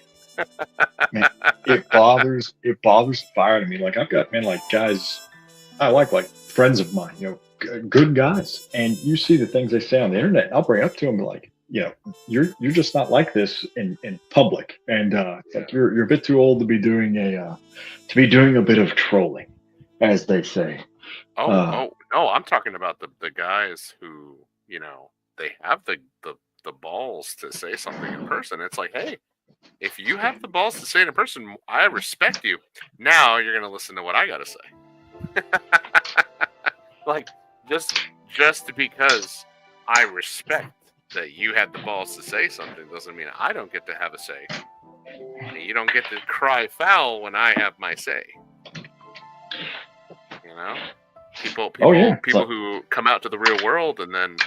Man, it bothers the fire to me. Like I've got guys I like friends of mine, good guys, and you see the things they say on the internet. And I'll bring up to them like, you're just not like this in public, and it's like you're a bit too old to be doing a bit of trolling, as they say. No, I'm talking about the guys who they have the balls to say something in person. It's like, hey, if you have the balls to say it in person, I respect you. Now you're gonna listen to what I gotta say. Like just because I respect that you had the balls to say something doesn't mean I don't get to have a say. You don't get to cry foul when I have my say. People who come out to the real world and then,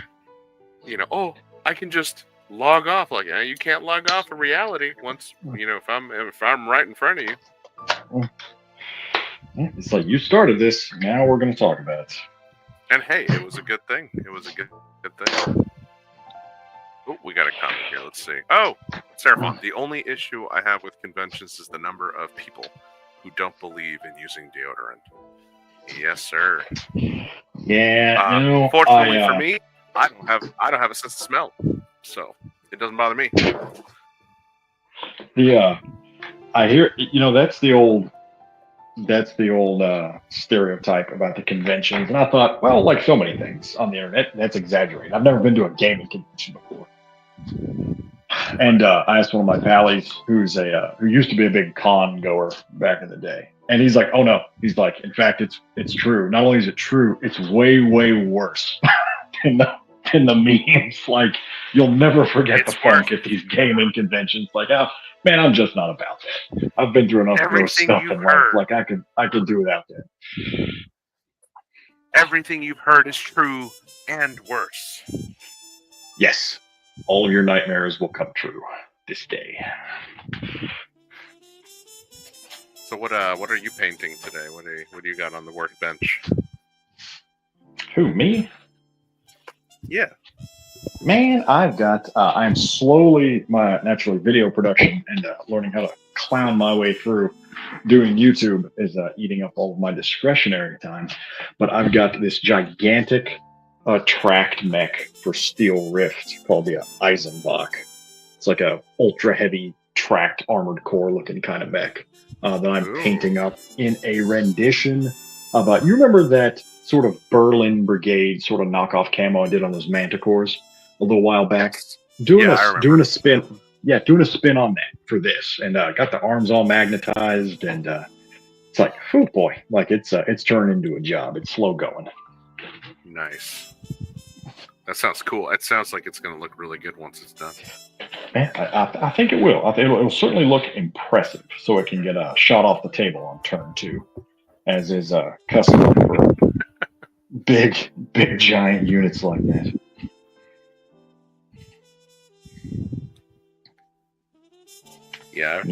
I can just log off. Like, you can't log off in reality once, if I'm right in front of you. It's like, you started this, now we're going to talk about it. And hey, it was a good thing. It was a good thing. Oh, we got a comment here. Let's see. Oh, Seraphon, the only issue I have with conventions is the number of people who don't believe in using deodorant. Yes, sir. Yeah. Fortunately for me, I don't have a sense of smell, so it doesn't bother me. I hear, that's the old stereotype about the conventions, and I thought, well, like so many things on the internet, that's exaggerated. I've never been to a gaming convention before, and I asked one of my pallies who used to be a big con goer back in the day, and he's like, oh no, he's like, in fact, it's true. Not only is it true, it's way worse than the memes. Like, you'll never forget the funk at these gaming conventions. Like, man, I'm just not about that. I've been through enough gross stuff in life. Like, I could do without that. Everything you've heard is true and worse. Yes, all of your nightmares will come true this day. So what are you painting today? What do you got on the workbench? Who, me? Yeah. Man, I've got, I'm slowly, naturally video production and learning how to clown my way through doing YouTube is eating up all of my discretionary time. But I've got this gigantic tracked mech for Steel Rift called the Eisenbach. It's like a ultra heavy tracked armored core looking kind of mech that I'm painting up in a rendition of, you remember that sort of Berlin Brigade sort of knockoff camo I did on those Manticores a little while back? Doing a spin on that for this, and got the arms all magnetized, and it's like, oh boy, like it's turned into a job. It's slow going. Nice. That sounds cool. It sounds like it's going to look really good once it's done. Man, I think it will. It'll certainly look impressive, so it can get shot off the table on turn 2, as is customary for big giant units like that. Yeah,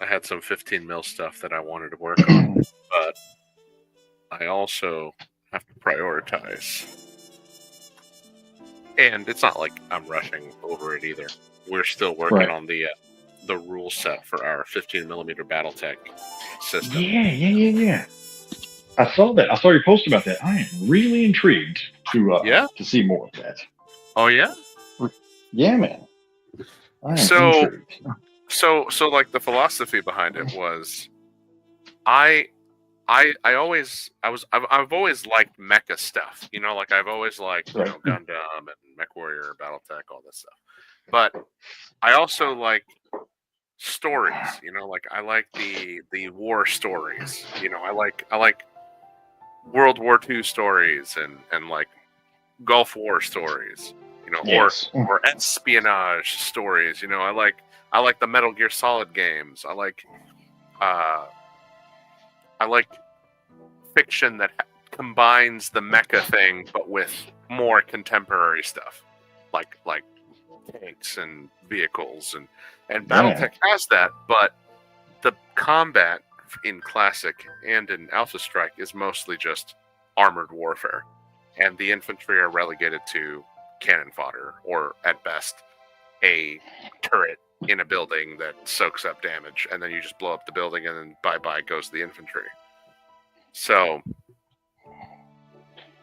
I had some 15 mil stuff that I wanted to work on, but I also have to prioritize. And it's not like I'm rushing over it either. We're still working on the rule set for our 15 millimeter BattleTech system. Yeah. I saw that. I saw your post about that. I am really intrigued to see more of that. Oh yeah? Yeah, man. I am intrigued. So like the philosophy behind it was, I've always liked mecha stuff. Like I've always liked Gundam and MechWarrior, BattleTech, all this stuff. But I also like stories. You know, like I like the war stories. You know, I like World War II stories and like Gulf War stories. You know, Yes. or espionage stories. You know, I like the Metal Gear Solid games. Uh I like fiction that combines the mecha thing but with more contemporary stuff, like tanks and vehicles and Yeah. BattleTech has that, but the combat in Classic and in Alpha Strike is mostly just armored warfare, and the infantry are relegated to cannon fodder, or at best a turret in a building that soaks up damage, and then you just blow up the building, and then bye goes the infantry. So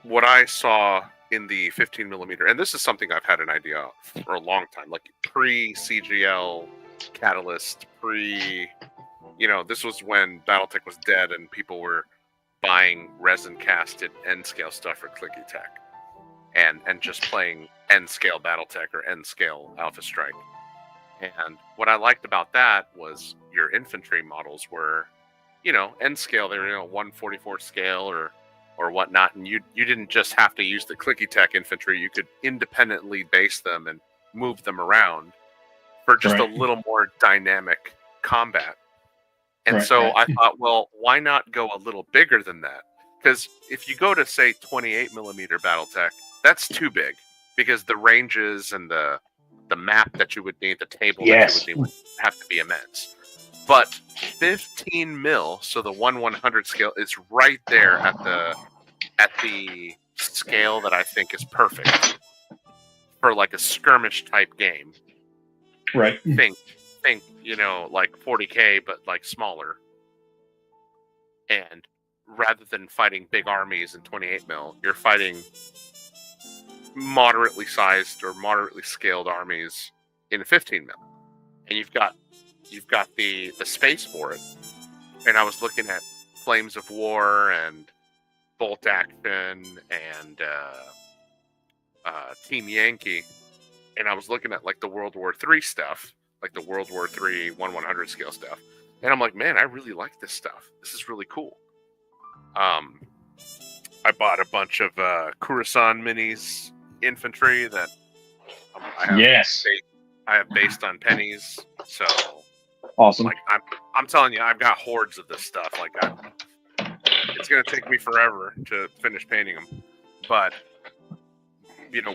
what I saw in the 15 millimeter, and this is something I've had an idea of for a long time, like pre CGL Catalyst, this was when BattleTech was dead and people were buying resin casted N scale stuff for Clicky Tech and just playing N scale BattleTech or N scale Alpha Strike. And what I liked about that was your infantry models were, N scale. They were 144 scale or whatnot, and you didn't just have to use the Clicky Tech infantry. You could independently base them and move them around for just a little more dynamic combat. And so I thought, well, why not go a little bigger than that? Because if you go to, say, 28 millimeter BattleTech, that's too big, because the ranges and the map that you would need, the table that you would need, would have to be immense. But 15 mil, so the 1/100 scale, is right there at the scale that I think is perfect for like a skirmish type game. Right. Think, like 40K, but like smaller. And rather than fighting big armies in 28 mil, you're fighting moderately sized or moderately scaled armies in 15 mil, and you've got the space for it. And I was looking at Flames of War and Bolt Action and Team Yankee, and I was looking at like the World War III stuff, like the World War III 1/100 scale stuff, and I'm like, man, I really like this stuff. This is really cool. I bought a bunch of Coruscant minis infantry that I have based on pennies. So awesome. Like I'm telling you, I've got hordes of this stuff. Like it's gonna take me forever to finish painting them, but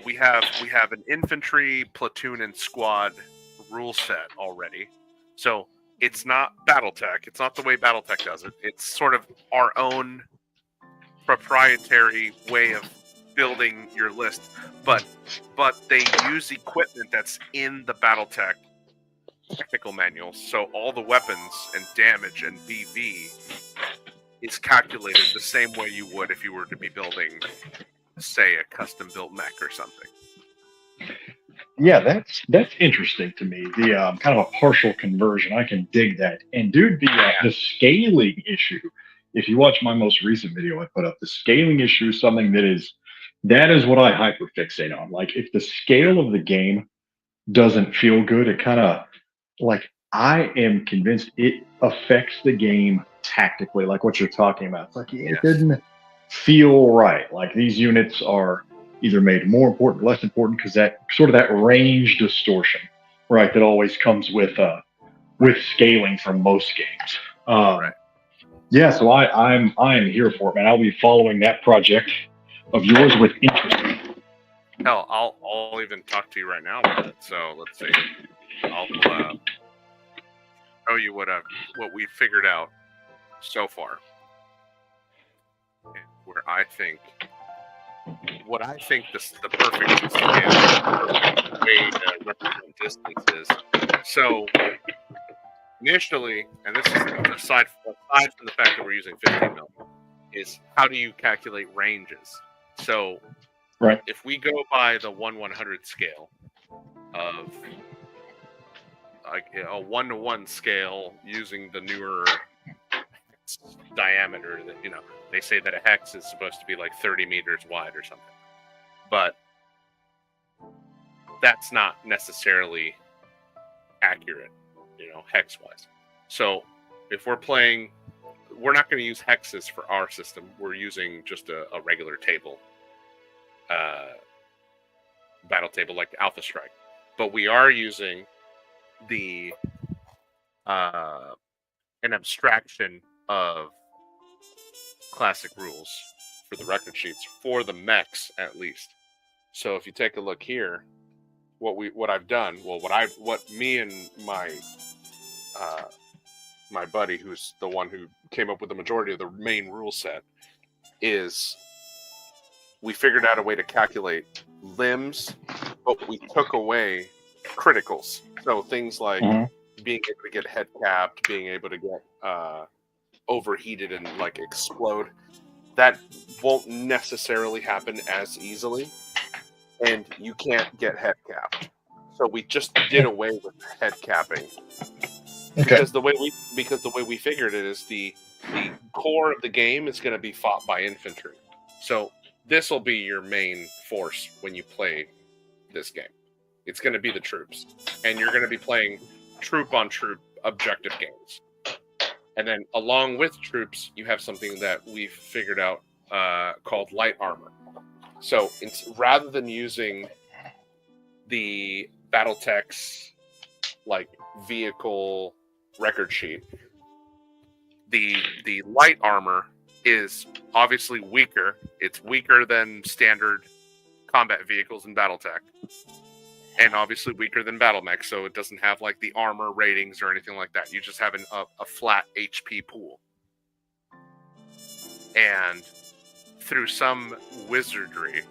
we have an infantry, platoon, and squad rule set already. So it's not BattleTech. It's not the way BattleTech does it. It's sort of our own proprietary way of building your list, but they use equipment that's in the BattleTech technical manuals. So all the weapons and damage and BV is calculated the same way you would if you were to be building, say, a custom built mech or something. Yeah, that's interesting to me. The kind of a partial conversion, I can dig that. And dude, the scaling issue. If you watch my most recent video I put up, the scaling issue is something that is what I hyperfixate on. Like, if the scale of the game doesn't feel good, it kind of, like, I am convinced it affects the game tactically, like what you're talking about. It's like it didn't feel right. Like, these units are either made more important or less important because that sort of that range distortion, right, that always comes with scaling from most games. Right. Yeah, so I am here for it, man. I'll be following that project of yours with interest. Hell, I'll even talk to you right now about it. So let's see. I'll show you what we figured out so far, and where I think the perfect scale, the perfect way to represent distance is. So initially, and this is aside from the fact that we're using 15 mil, is how do you calculate ranges? So if we go by the 1/100 scale of like a 1-to-1 scale using the newer diameter that they say that a hex is supposed to be like 30 meters wide or something, but that's not necessarily accurate. hex wise. So if we're playing, we're not going to use hexes for our system. We're using just a regular table, battle table like Alpha Strike, but we are using the an abstraction of classic rules for the record sheets for the mechs at least. So if you take a look here, what I've done, what me and my my buddy, who's the one who came up with the majority of the main rule set, is we figured out a way to calculate limbs, but we took away criticals. So things like being able to get head capped, being able to get overheated and like explode, that won't necessarily happen as easily, and you can't get head capped. So we just did away with head capping. Because the way we figured it is the core of the game is going to be fought by infantry. So this will be your main force when you play this game. It's going to be the troops, and you're going to be playing troop on troop objective games. And then along with troops, you have something that we've figured out called light armor. So rather than using the BattleTech's like vehicle record sheet, the light armor is obviously weaker. It's weaker than standard combat vehicles in BattleTech, and obviously weaker than BattleMech, so it doesn't have like the armor ratings or anything like that. You just have a flat HP pool. And through some wizardry,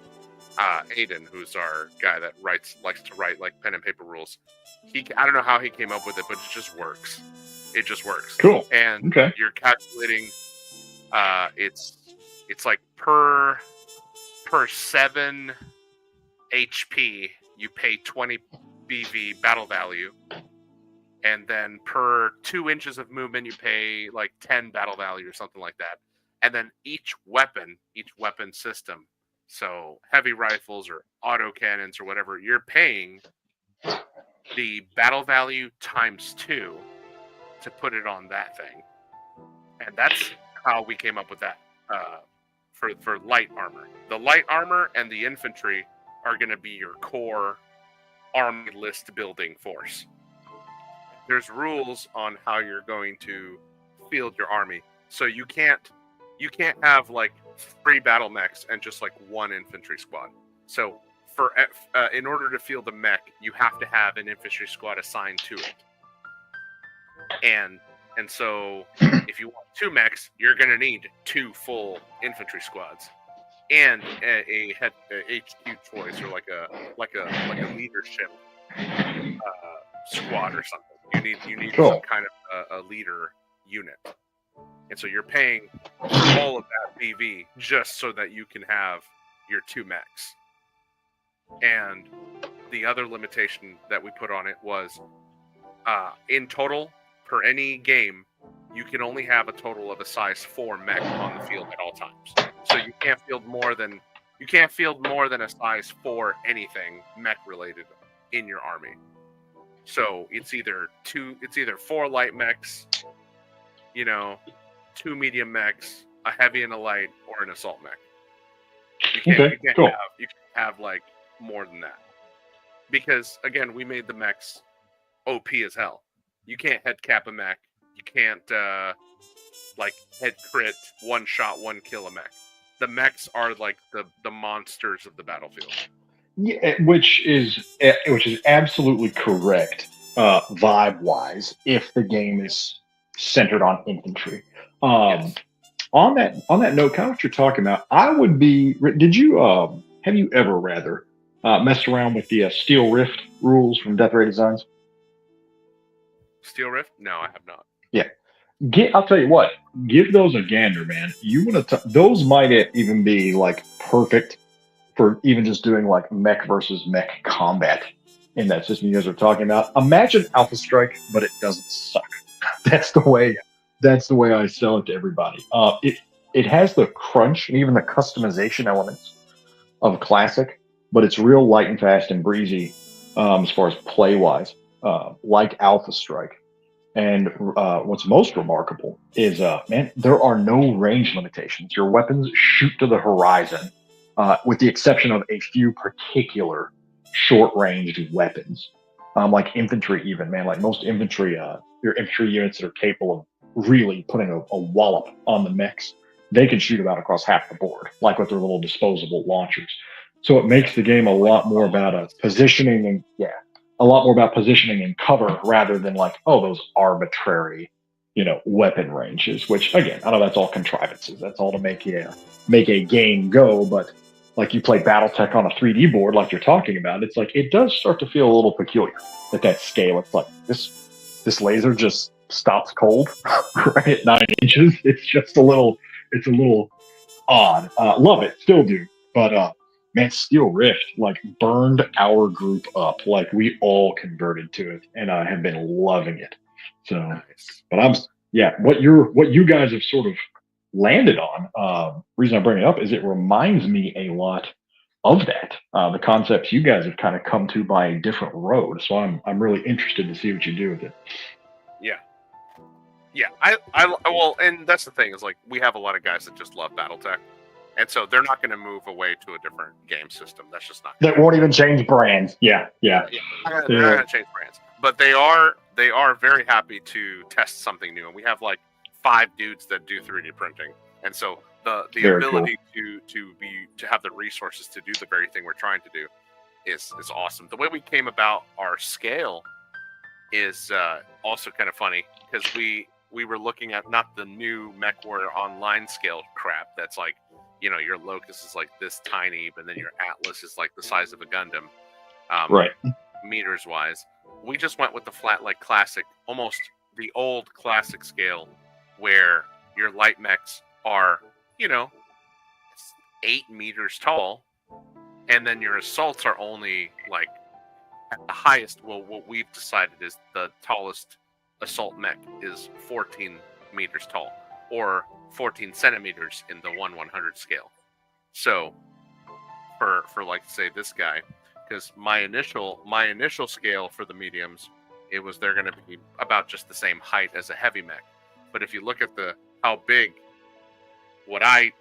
Aiden, who's our guy that likes to write like pen and paper rules, I don't know how he came up with it, but it just works. It just works. Cool. And you're calculating, it's like per 7 HP, you pay 20 BV battle value, and then per 2 inches of movement, you pay like 10 battle value or something like that. And then each weapon system, so heavy rifles or auto cannons or whatever, you're paying the battle value times 2 to put it on that thing. And that's how we came up with that for light armor. The light armor and the infantry are going to be your core army list building force. There's rules on how you're going to field your army. So you can't have like 3 battle mechs and just like 1 infantry squad. So in order to field a mech, you have to have an infantry squad assigned to it. And so if you want 2 mechs, you're going to need 2 full infantry squads and a HQ choice, or like a leadership squad or something. You need some kind of a leader unit. And so you're paying all of that BV just so that you can have your 2 mechs. And the other limitation that we put on it was, in total, per any game, you can only have a total of a size 4 mech on the field at all times. So you can't field more than a size 4 anything mech related in your army. So it's either 4 light mechs, 2 medium mechs, a heavy and a light, or an assault mech. You can't have like more than that. Because again, we made the mechs OP as hell. You can't head cap a mech. You can't head crit, 1 shot, 1 kill a mech. The mechs are like the monsters of the battlefield. Yeah, which is absolutely correct, vibe wise, if the game is centered on infantry. Yes. On that note, kind of what you're talking about, have you ever messed around with the Steel Rift rules from Death Ray Designs? Steel Rift? No, I have not. Yeah. I'll tell you what, give those a gander, man. Those might even be like perfect for even just doing like mech versus mech combat in that system you guys are talking about. Imagine Alpha Strike, but it doesn't suck. That's the way I sell it to everybody. It has the crunch and even the customization elements of Classic, but it's real light and fast and breezy as far as play wise, like Alpha Strike. And what's most remarkable is, man, there are no range limitations. Your weapons shoot to the horizon, with the exception of a few particular short-ranged weapons, like infantry. Even man, like most infantry, your infantry units that are capable of really putting a wallop on the mechs, they can shoot about across half the board, like with their little disposable launchers. So it makes the game a lot more about positioning and a lot more about positioning and cover rather than like, oh, those arbitrary, weapon ranges. Which again, I know that's all contrivances. That's all to make a game go. But like you play BattleTech on a 3D board, like you're talking about, it's like it does start to feel a little peculiar at that scale. It's like this laser just stops cold right at 9 inches. It's a little odd. Love it, still do, but man, Steel Rift like burned our group up. Like we all converted to it, and I have been loving it. So, Nice. but what you guys have sort of landed on. Reason I bring it up is it reminds me a lot of that. The concepts you guys have kind of come to by a different road. So I'm really interested to see what you do with it. Yeah, well, and that's the thing is like we have a lot of guys that just love BattleTech, and so they're not going to move away to a different game system. That's just not. That won't even change brands. Yeah. They're not going to change brands, but they are very happy to test something new. And we have like 5 dudes that do 3D printing, and so the Very ability to have the resources to do the very thing we're trying to do is awesome. The way we came about our scale is also kind of funny because we were looking at not the new MechWarrior Online scale crap that's like, your Locust is like this tiny, but then your Atlas is like the size of a Gundam, Right. meters wise. We just went with the flat, like classic, almost the old classic scale, where your light mechs are, 8 meters tall, and then your assaults are only like at the highest. Well, what we've decided is the tallest assault mech is 14 meters tall, or 14 centimeters in the 1/100 scale. So, for like say this guy, because my initial scale for the mediums, they're going to be about just the same height as a heavy mech. But if you look at how big, what I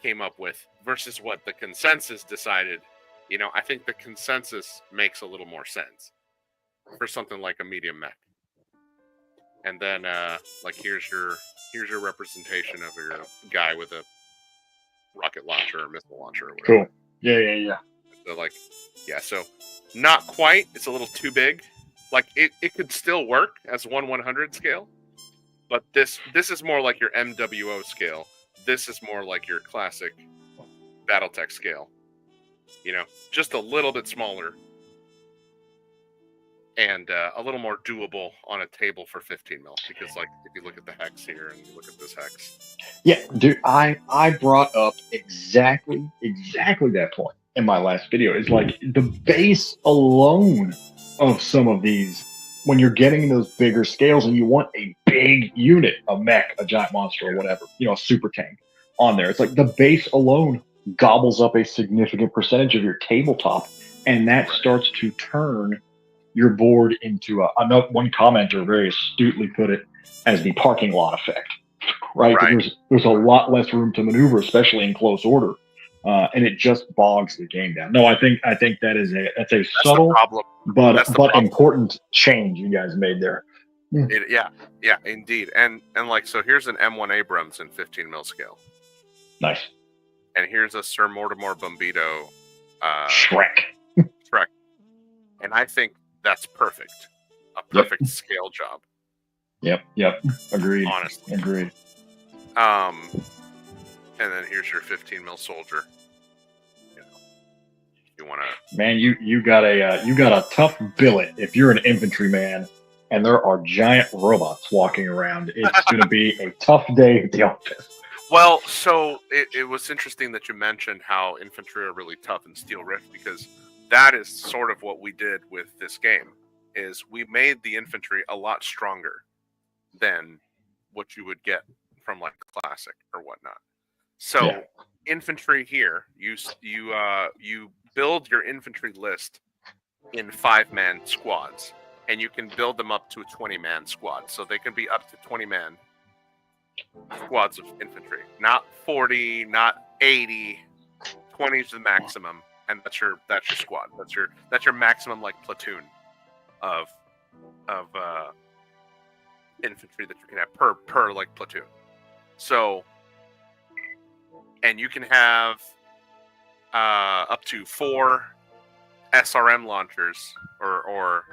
came up with versus what the consensus decided, I think the consensus makes a little more sense for something like a medium mech. And then, like here's your representation of your guy with a rocket launcher or missile launcher or whatever. Cool. Yeah. So so not quite. It's a little too big. Like it could still work as 1/100 scale, but this is more like your MWO scale. This is more like your classic BattleTech scale. Just a little bit smaller. And a little more doable on a table for 15 mil, because like if you look at the hex here and you look at this hex. Yeah, dude, I brought up exactly that point in my last video. Is like the base alone of some of these, when you're getting those bigger scales and you want a big unit, a mech, a giant monster, or whatever, a super tank on there. It's like the base alone gobbles up a significant percentage of your tabletop, and that starts to turn your board into one commenter very astutely put it as the parking lot effect, right? There's a lot less room to maneuver, especially in close order, and it just bogs the game down. No, I think that's a subtle but important change you guys made there. Yeah, indeed. And like, so here's an M1 Abrams in 15 mil scale. Nice. And here's a Sir Mortimer Bombito Shrek. And I think that's perfect. A perfect scale job. Yep. Agreed. Honestly. Agreed. And then here's your 15 mil soldier. You want to... Man, you got a tough billet if you're an infantryman and there are giant robots walking around. It's going to be a tough day at the office. Well, so it was interesting that you mentioned how infantry are really tough in Steel Rift, because that is sort of what we did with this game. Is we made the infantry a lot stronger than what you would get from like Classic or whatnot. So infantry here, you build your infantry list in 5-man squads. and you can build them up to a 20-man squad. So they can be up to 20-man squads of infantry, not 40, not 80. 20 is the maximum, and that's your squad. That's your maximum like platoon of infantry that you can have per like platoon. So, and you can have up to 4 SRM launchers, or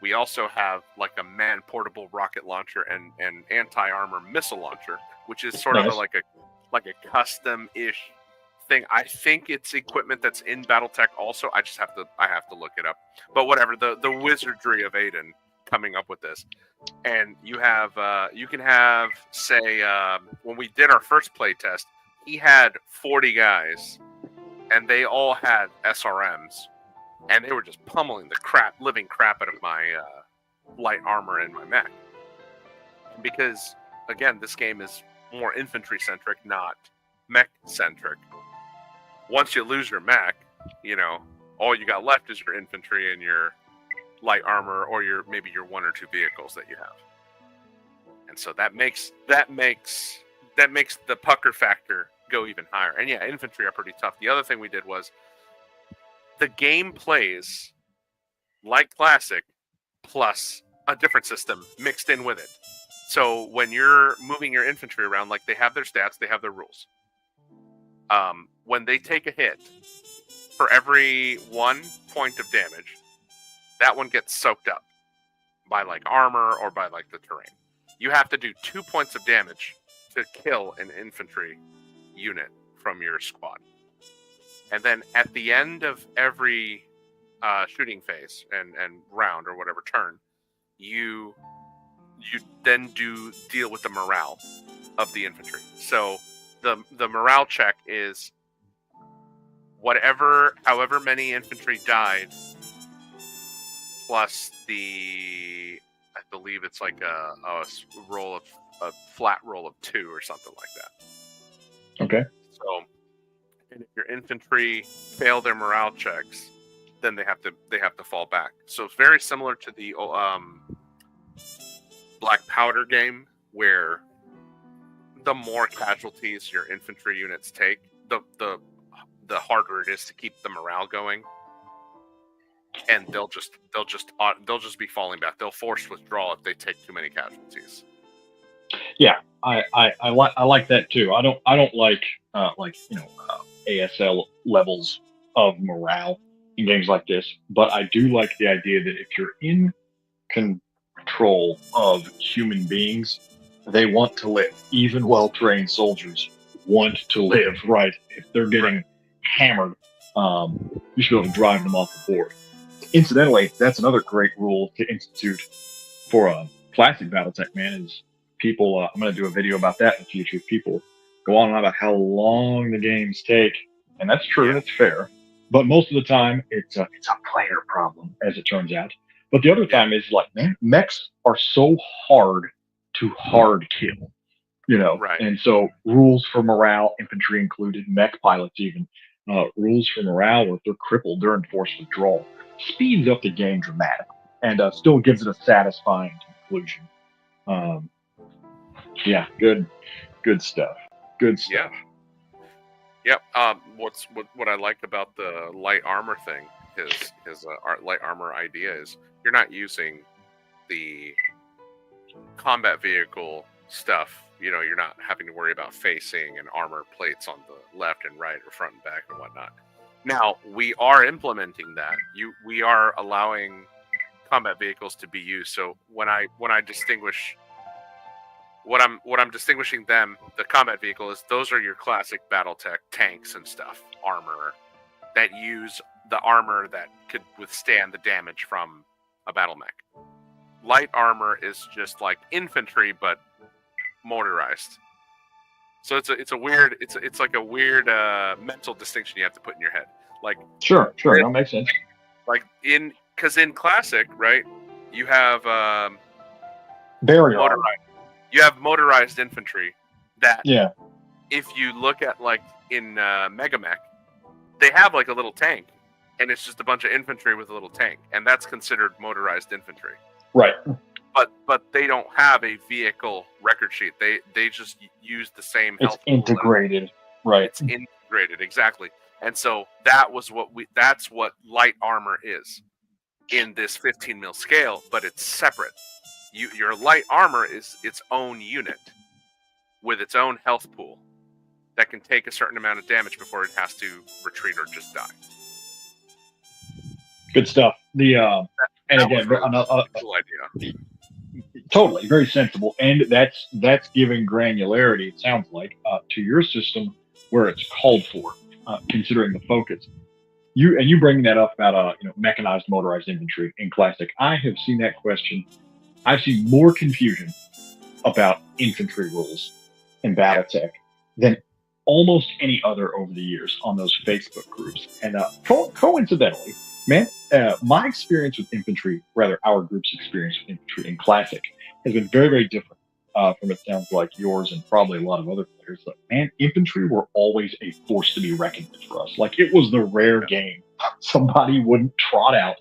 we also have like a man-portable rocket launcher and anti-armor missile launcher, which is sort of like a custom-ish thing. I think it's equipment that's in BattleTech also. I have to look it up. But whatever, the wizardry of Aiden coming up with this. And you can have, say, when we did our first play test, he had 40 guys, and they all had SRMs, and they were just pummeling the living crap out of my light armor and my mech. Because, again, this game is more infantry-centric, not mech-centric. Once you lose your mech, all you got left is your infantry and your light armor, or maybe your 1 or 2 vehicles that you have. And so that makes the pucker factor go even higher. And yeah, infantry are pretty tough. The other thing we did was the game plays like Classic plus a different system mixed in with it. So when you're moving your infantry around, like, they have their stats, they have their rules. When they take a hit, for every 1 point of damage, that one gets soaked up by like armor or by like the terrain. You have to do 2 points of damage to kill an infantry unit from your squad. And then at the end of every shooting phase and round or whatever turn, you then deal with the morale of the infantry. So the morale check is however many infantry died, plus I believe it's like a flat roll of 2 or something like that. Okay. So, and if your infantry fail their morale checks, then they have to fall back. So it's very similar to the Black Powder game, where the more casualties your infantry units take, the harder it is to keep the morale going. And they'll just be falling back. They'll force withdrawal if they take too many casualties. Yeah, I like that too. I don't like ASL levels of morale in games like this, but I do like the idea that if you're in control of human beings, they want to live. Even well-trained soldiers want to live, right? If they're getting hammered, you should be able to drive them off the board. Incidentally, that's another great rule to institute for a classic BattleTech, man, is people, I'm going to do a video about that in the future. People go on and on about how long the games take, and that's true, that's fair. But most of the time, it's a player problem, as it turns out. But the other time is like, man, mechs are so hard to hard kill, Right. And so rules for morale, infantry included, mech pilots even, rules for morale, or if they're crippled during forced withdrawal, speeds up the game dramatically and still gives it a satisfying conclusion. Yeah, good stuff. Good stuff. Yep. What I like about the light armor thing, his light armor idea is you're not using the combat vehicle stuff. You're not having to worry about facing and armor plates on the left and right or front and back and whatnot. Now, we are implementing that. We are allowing combat vehicles to be used. So when I distinguish what I'm distinguishing them, the combat vehicle, is those are your classic BattleTech tanks and stuff, armor that use the armor that could withstand the damage from a battle mech. Light armor is just like infantry but motorized. So it's like a weird mental distinction you have to put in your head. Like sure, that makes sense. Like because in classic, right, you have barrier motorized. You have motorized infantry that, if you look at like in Mega Mech, they have like a little tank, and it's just a bunch of infantry with a little tank, and that's considered motorized infantry. Right. But they don't have a vehicle record sheet. They just use the same It's health pool and integrated. Right. it's integrated, exactly. And so that's what light armor is in this 15 mil scale, but it's separate. Your light armor is its own unit with its own health pool that can take a certain amount of damage before it has to retreat or just die. Good stuff. And That again, was really a cool idea. totally very sensible, and that's giving granularity. It sounds like to your system where it's called for, considering the focus. You bring that up about mechanized motorized infantry in classic. I have seen that question. I've seen more confusion about infantry rules in BattleTech than almost any other over the years on those Facebook groups. And coincidentally, man, my experience with infantry, rather our group's experience with infantry in classic, has been very, very different from it sounds like yours and probably a lot of other players. But man, infantry were always a force to be reckoned with for us. Like it was the rare game somebody wouldn't trot out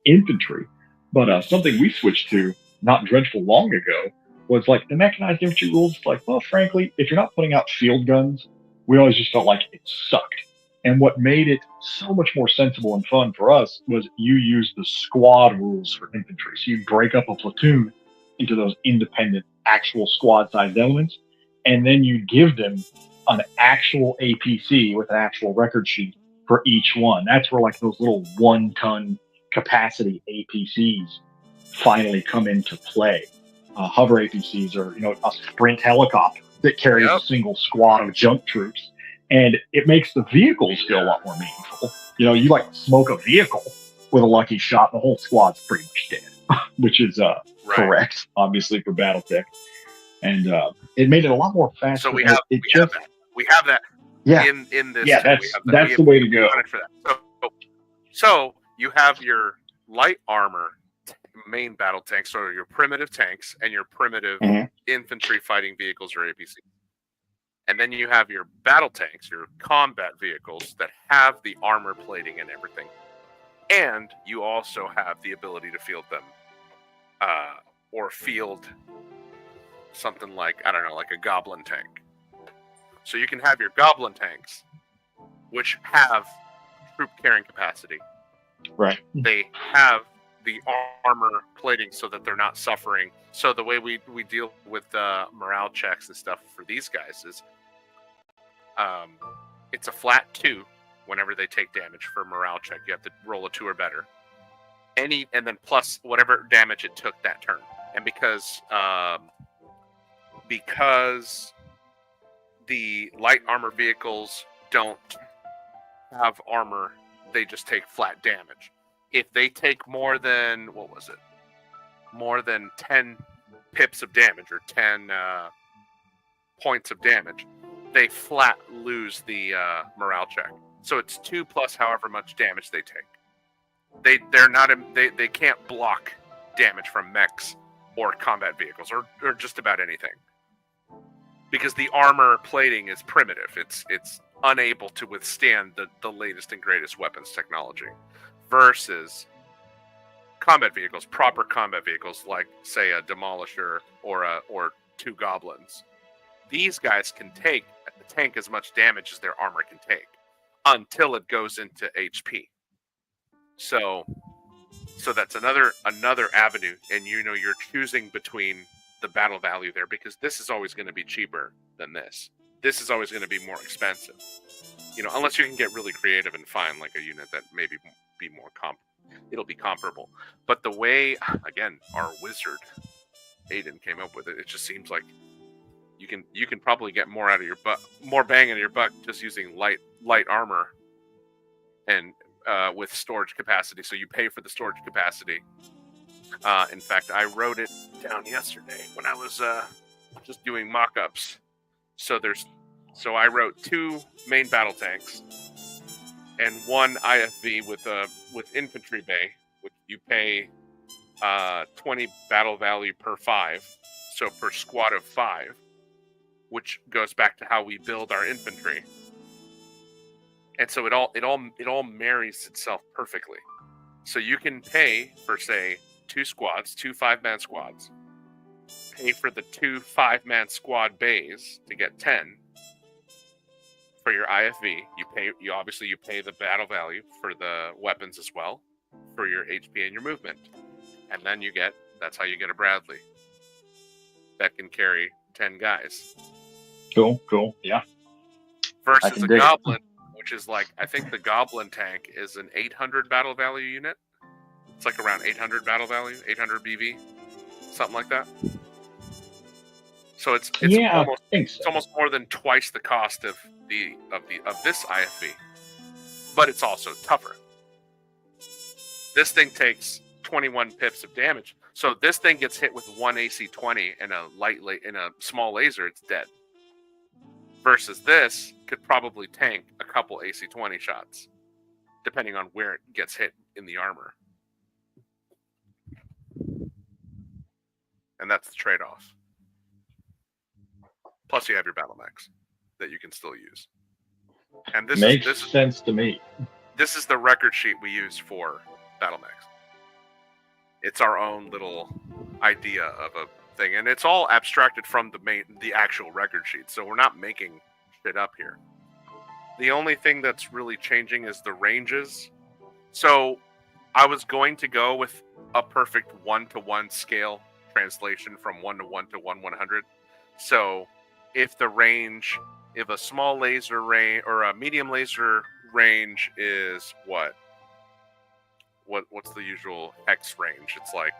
infantry. But something we switched to not dreadful long ago was like the mechanized infantry rules. Like, well, frankly, if you're not putting out field guns, we always just felt like it sucked. And what made it so much more sensible and fun for us was you use the squad rules for infantry. So you break up a platoon into those independent, actual squad-sized elements, and then you give them an actual APC with an actual record sheet for each one. That's where like those little 1-ton capacity APCs finally come into play. Hover APCs are, a sprint helicopter that carries a single squad of junk troops. And it makes the vehicles feel a lot more meaningful. You like smoke a vehicle with a lucky shot, the whole squad's pretty much dead, which is correct, obviously, for BattleTech. And it made it a lot more faster. So we have that. Yeah. In this. Yeah, that's the way to go. For that. So you have your light armor main battle tanks, so your primitive tanks and your primitive infantry fighting vehicles or APC. And then you have your battle tanks, your combat vehicles that have the armor plating and everything. And you also have the ability to field them. Or field something like, I don't know, like a goblin tank. So you can have your goblin tanks, which have troop carrying capacity. Right. They have the armor plating so that they're not suffering. So the way we deal with morale checks and stuff for these guys is it's a flat 2 whenever they take damage for a morale check. You have to roll a 2 or better. And then plus whatever damage it took that turn. And because the light armor vehicles don't have armor, they just take flat damage. If they take more than 10 pips of damage or 10 points of damage, they flat lose the morale check. So it's 2 plus however much damage they take. They can't block damage from mechs or combat vehicles or just about anything. Because the armor plating is primitive. It's unable to withstand the latest and greatest weapons technology. Versus combat vehicles, proper combat vehicles like, say, a Demolisher or 2 Goblins. These guys can take the tank as much damage as their armor can take until it goes into HP. So that's another avenue, and you're choosing between the battle value there, because this is always going to be cheaper than this. This is always going to be more expensive. Unless you can get really creative and find like a unit that maybe be more it'll be comparable. But the way, again, our wizard Aiden came up with it just seems like you can probably get more out of your buck, more bang out of your buck just using light armor and with storage capacity. So you pay for the storage capacity. In fact, I wrote it down yesterday when I was just doing mock-ups. So I wrote 2 main battle tanks and 1 IFV with infantry bay, which you pay 20 battle value per 5, so per squad of 5, which goes back to how we build our infantry. And so it all marries itself perfectly. So you can pay for, say, 2 squads, 2 5-man squads. Pay for the 2 5-man squad bays to get 10. For your IFV, you obviously pay the battle value for the weapons as well, for your HP and your movement. And then that's how you get a Bradley that can carry 10 guys. Cool. Yeah. Versus a Goblin, which is like, I think the Goblin tank is an 800 battle value unit. It's like around 800 battle value, 800 BV, something like that. So it's almost more than twice the cost of this IFV, but it's also tougher. This thing takes 21 pips of damage, so this thing gets hit with 1 AC 20 and a small laser, it's dead. Versus this could probably tank a couple AC 20 shots, depending on where it gets hit in the armor, and that's the trade-off. Plus, you have your battle max that you can still use. And this makes sense to me. This is the record sheet we use for battle max. It's our own little idea of a thing, and it's all abstracted from the actual record sheet. So we're not making shit up here. The only thing that's really changing is the ranges. So I was going to go with a perfect 1-to-1 scale translation from 1-to-1 to 1/100. So if a small laser range or a medium laser range is what's the usual hex range? It's like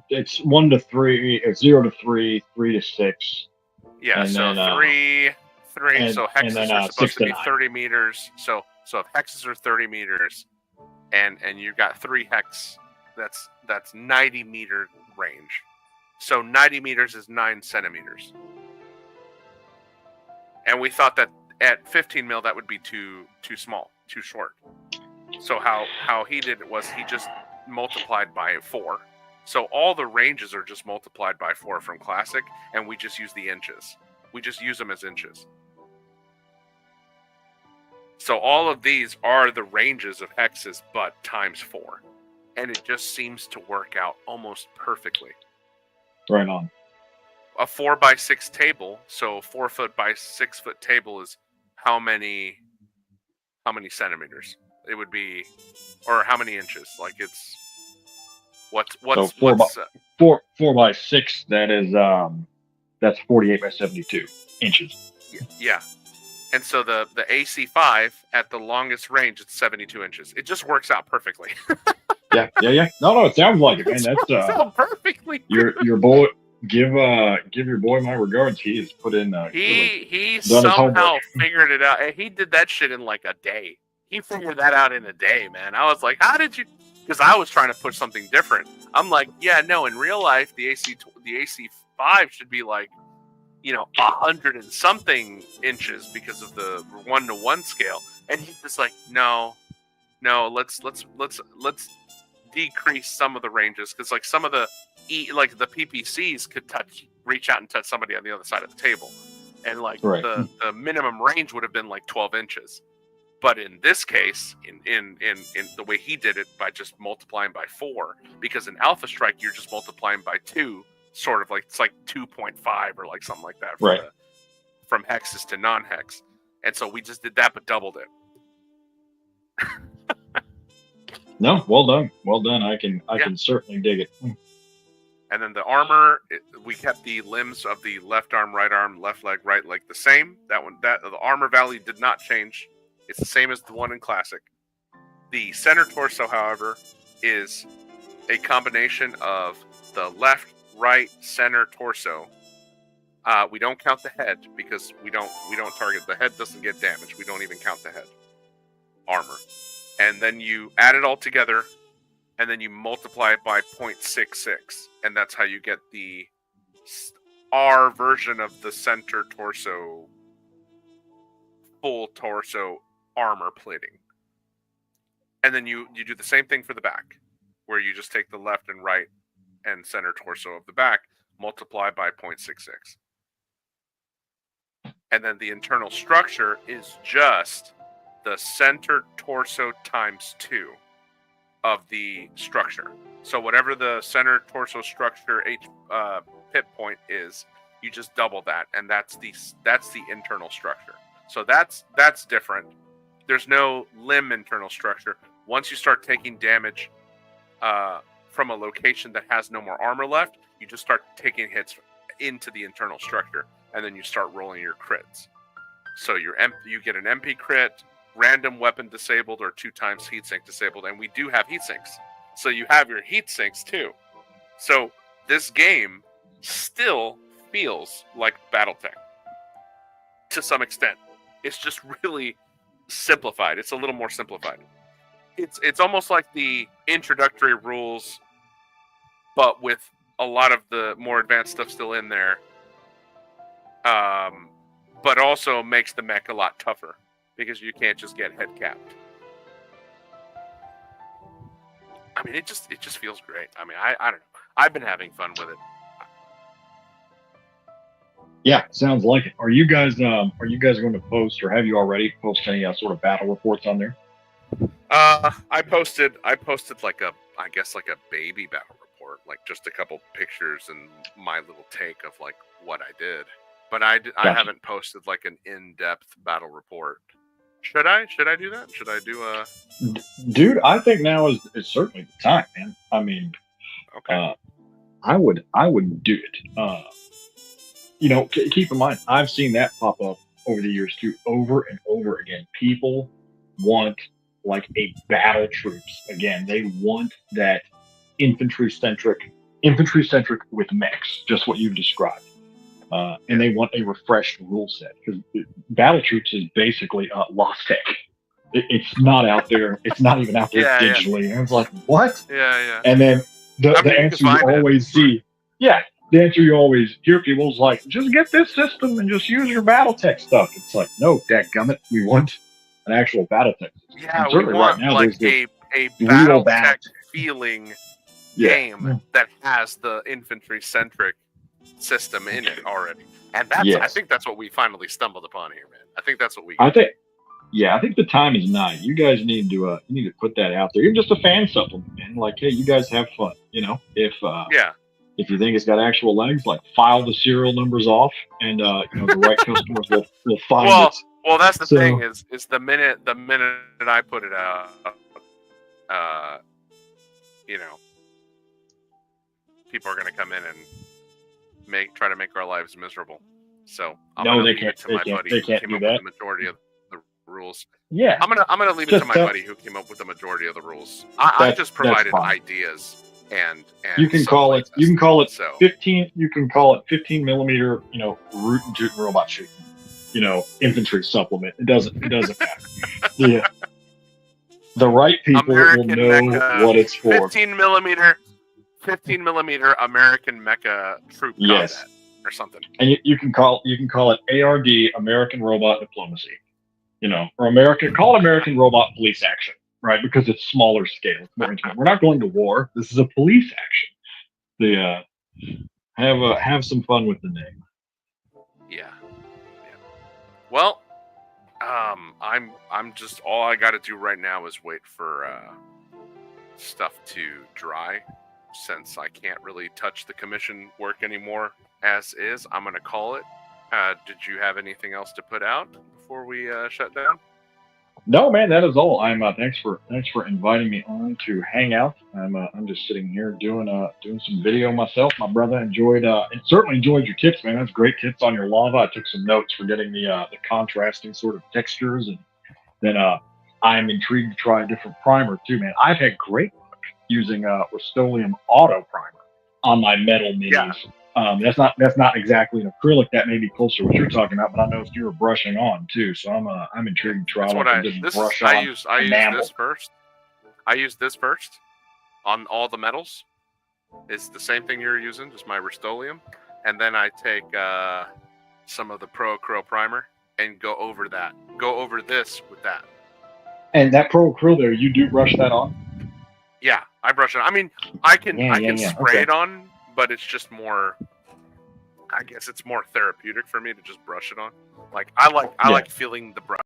it's 1 to 3, it's 0 to 3, 3 to 6. Yeah, and so then, 3. So hexes are supposed to be 9. 30 meters. So if hexes are 30 meters, and you've got 3 hex, that's 90 meter range. So 90 meters is 9 centimeters. And we thought that at 15 mil that would be too small, too short. So how he did it was he just multiplied by 4. So all the ranges are just multiplied by 4 from Classic, and we just use the inches. We just use them as inches. So all of these are the ranges of hexes, but times 4. And it just seems to work out almost perfectly. Right on. A 4x6 table, so 4 foot by 6 foot table is how many centimeters? It would be, or how many inches? Like it's what's 4 by 6. That is that's 48 by 72 inches. Yeah, and so the AC5 at the longest range, it's 72 inches. It just works out perfectly. Yeah. No, it sounds like it, man. That's perfectly. Your boy. Give your boy my regards. He has put in. He somehow figured it out. He did that shit in like a day. He figured that out in a day, man. I was like, how did you? Because I was trying to push something different. I'm like, yeah, no. In real life, the AC5 should be like, 100 and something inches because of the 1-to-1 scale. And he's just like, no. Let's decrease some of the ranges, because like some of the the PPCs could reach out and touch somebody on the other side of the table, and like the minimum range would have been like 12 inches. But in this case, in the way he did it, by just multiplying by 4, because in Alpha Strike you're just multiplying by 2, sort of like it's like 2.5 or like something like that, from hexes to non-hex. And so we just did that, but doubled it. No, well done. I can certainly dig it. And then the armor, we kept the limbs of the left arm, right arm, left leg, right leg the same. The armor value did not change. It's the same as the one in Classic. The center torso, however, is a combination of the left, right, center torso. We don't count the head because we don't target the head. Doesn't get damaged. We don't even count the head armor. And then you add it all together, and then you multiply it by 0.66, and that's how you get the R version of the center torso, full torso armor plating. And then you do the same thing for the back, where you just take the left and right and center torso of the back, multiply by 0.66. And then the internal structure is just the center torso times 2. of the structure. So whatever the center torso structure pit point is, you just double that, and that's the internal structure. So that's different. There's no limb internal structure. Once you start taking damage from a location that has no more armor left, you just start taking hits into the internal structure, and then you start rolling your crits. So you get an MP crit, random weapon disabled, or 2 times heatsink disabled, and we do have heatsinks. So you have your heatsinks too. So this game still feels like BattleTech to some extent. It's just really simplified. It's a little more simplified. It's almost like the introductory rules, but with a lot of the more advanced stuff still in there. But also makes the mech a lot tougher because you can't just get head capped. I mean, it just feels great. I mean, I don't know. I've been having fun with it. Yeah, sounds like it. Are you guys going to post, or have you already posted any sort of battle reports on there? I posted like a baby battle report, like just a couple pictures and my little take of like what I did. But I haven't posted like an in-depth battle report. Should I do that? Should I do a? Dude, I think now is certainly the time, man. I mean, okay. I would do it. Keep in mind, I've seen that pop up over the years too, over and over again. People want like a battle troops again. They want that infantry centric with mechs, just what you've described. And they want a refreshed rule set because Battle Troops is basically Lost Tech. It's not out there. It's not even out there digitally. Yeah. And it's like, what? Yeah. And then the answer you always see, the answer you always hear people is like, just get this system and just use your BattleTech stuff. It's like, no, dadgummit, we want an actual BattleTech system. Yeah, we want right now, like a BattleTech feeling game that has the infantry centric system in it already, and I think that's what we finally stumbled upon here, man. I think that's what we got. I think the time is nigh. You guys need to put that out there. You're just a fan supplement, man. Like, hey, you guys have fun. If you think it's got actual legs, like file the serial numbers off, and the right customers will find it. Well, that's the thing is the minute I put it out, people are going to come in and try to make our lives miserable. So I'm gonna leave it to my buddy who came up with the majority of the rules. Yeah, I'm gonna leave it to my buddy who came up with the majority of the rules. I just provided ideas and you can call it 15. You can call it 15 millimeter. Root and toot robot shooting. Infantry supplement. It doesn't matter. Yeah, the right people will know what it's for. 15 millimeter American mecha troop combat or something. And you can call it ARD, American Robot Diplomacy. Call it American Robot Police Action, right? Because it's smaller scale. It's more intimate. We're not going to war. This is a police action. Have some fun with the name. Yeah. Well, I'm just all I got to do right now is wait for stuff to dry. Since I can't really touch the commission work anymore as is, I'm going to call it. Did you have anything else to put out before we shut down? No, man, that is all. Thanks for inviting me on to hang out. I'm just sitting here doing some video myself. My brother certainly enjoyed your tips, man. That's great tips on your lava. I took some notes for getting the contrasting sort of textures, and then I'm intrigued to try a different primer too, man. I've had great luck using Rust-Oleum Auto Primer on my metal minis. Yeah. That's not exactly an acrylic. That may be closer to what you're talking about, but I noticed you were brushing on too. So I'm intrigued to try. That's what I use this first. I use this first on all the metals. It's the same thing you're using, just my Rust-Oleum, and then I take some of the Pro Acryl primer and go over this with that. And that Pro Acryl there, you do brush that on? Yeah, I brush it. I mean, I can spray it on. But it's just more, I guess it's more therapeutic for me to just brush it on. Like I like feeling the brush.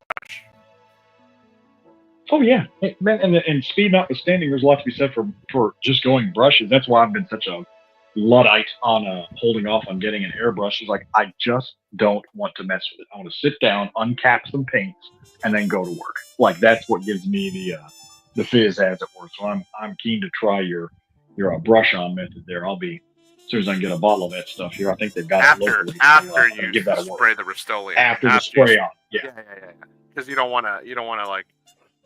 Oh yeah, man, and speed notwithstanding, there's a lot to be said for just going brushes. That's why I've been such a luddite on holding off on getting an airbrush. Is like I just don't want to mess with it. I want to sit down, uncap some paints, and then go to work. Like that's what gives me the fizz, as it were. So I'm keen to try your brush on method there. I'll be as soon as I can get a bottle of that stuff here. I think they've got it locally. After I'll you give that a whirl. spray the Rust-Oleum. After the spray on, yeah. Because you don't want to like.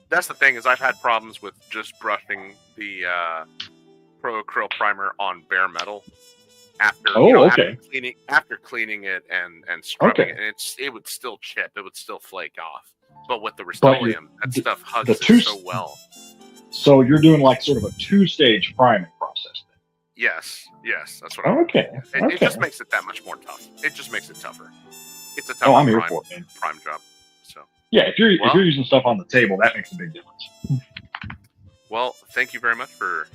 That's the thing is I've had problems with just brushing the Pro Acryl primer on bare metal after after cleaning it and scrubbing it, and it would still chip, it would still flake off. But with the Rust-Oleum, that stuff hugs it so well. So you're doing like sort of a 2-stage priming process then? Yes, that's what I'm okay. It just makes it that much more tough. It just makes it tougher. It's a tough I'm here for it, man. Prime job. So yeah, if you're using stuff on the table, that makes a big difference. Well, thank you very much for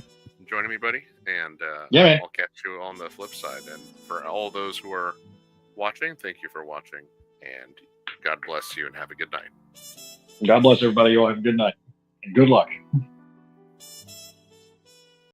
joining me, buddy, and man. I'll catch you on the flip side. And for all those who are watching, thank you for watching, and God bless you, and have a good night. God bless everybody. You all have a good night, and good luck.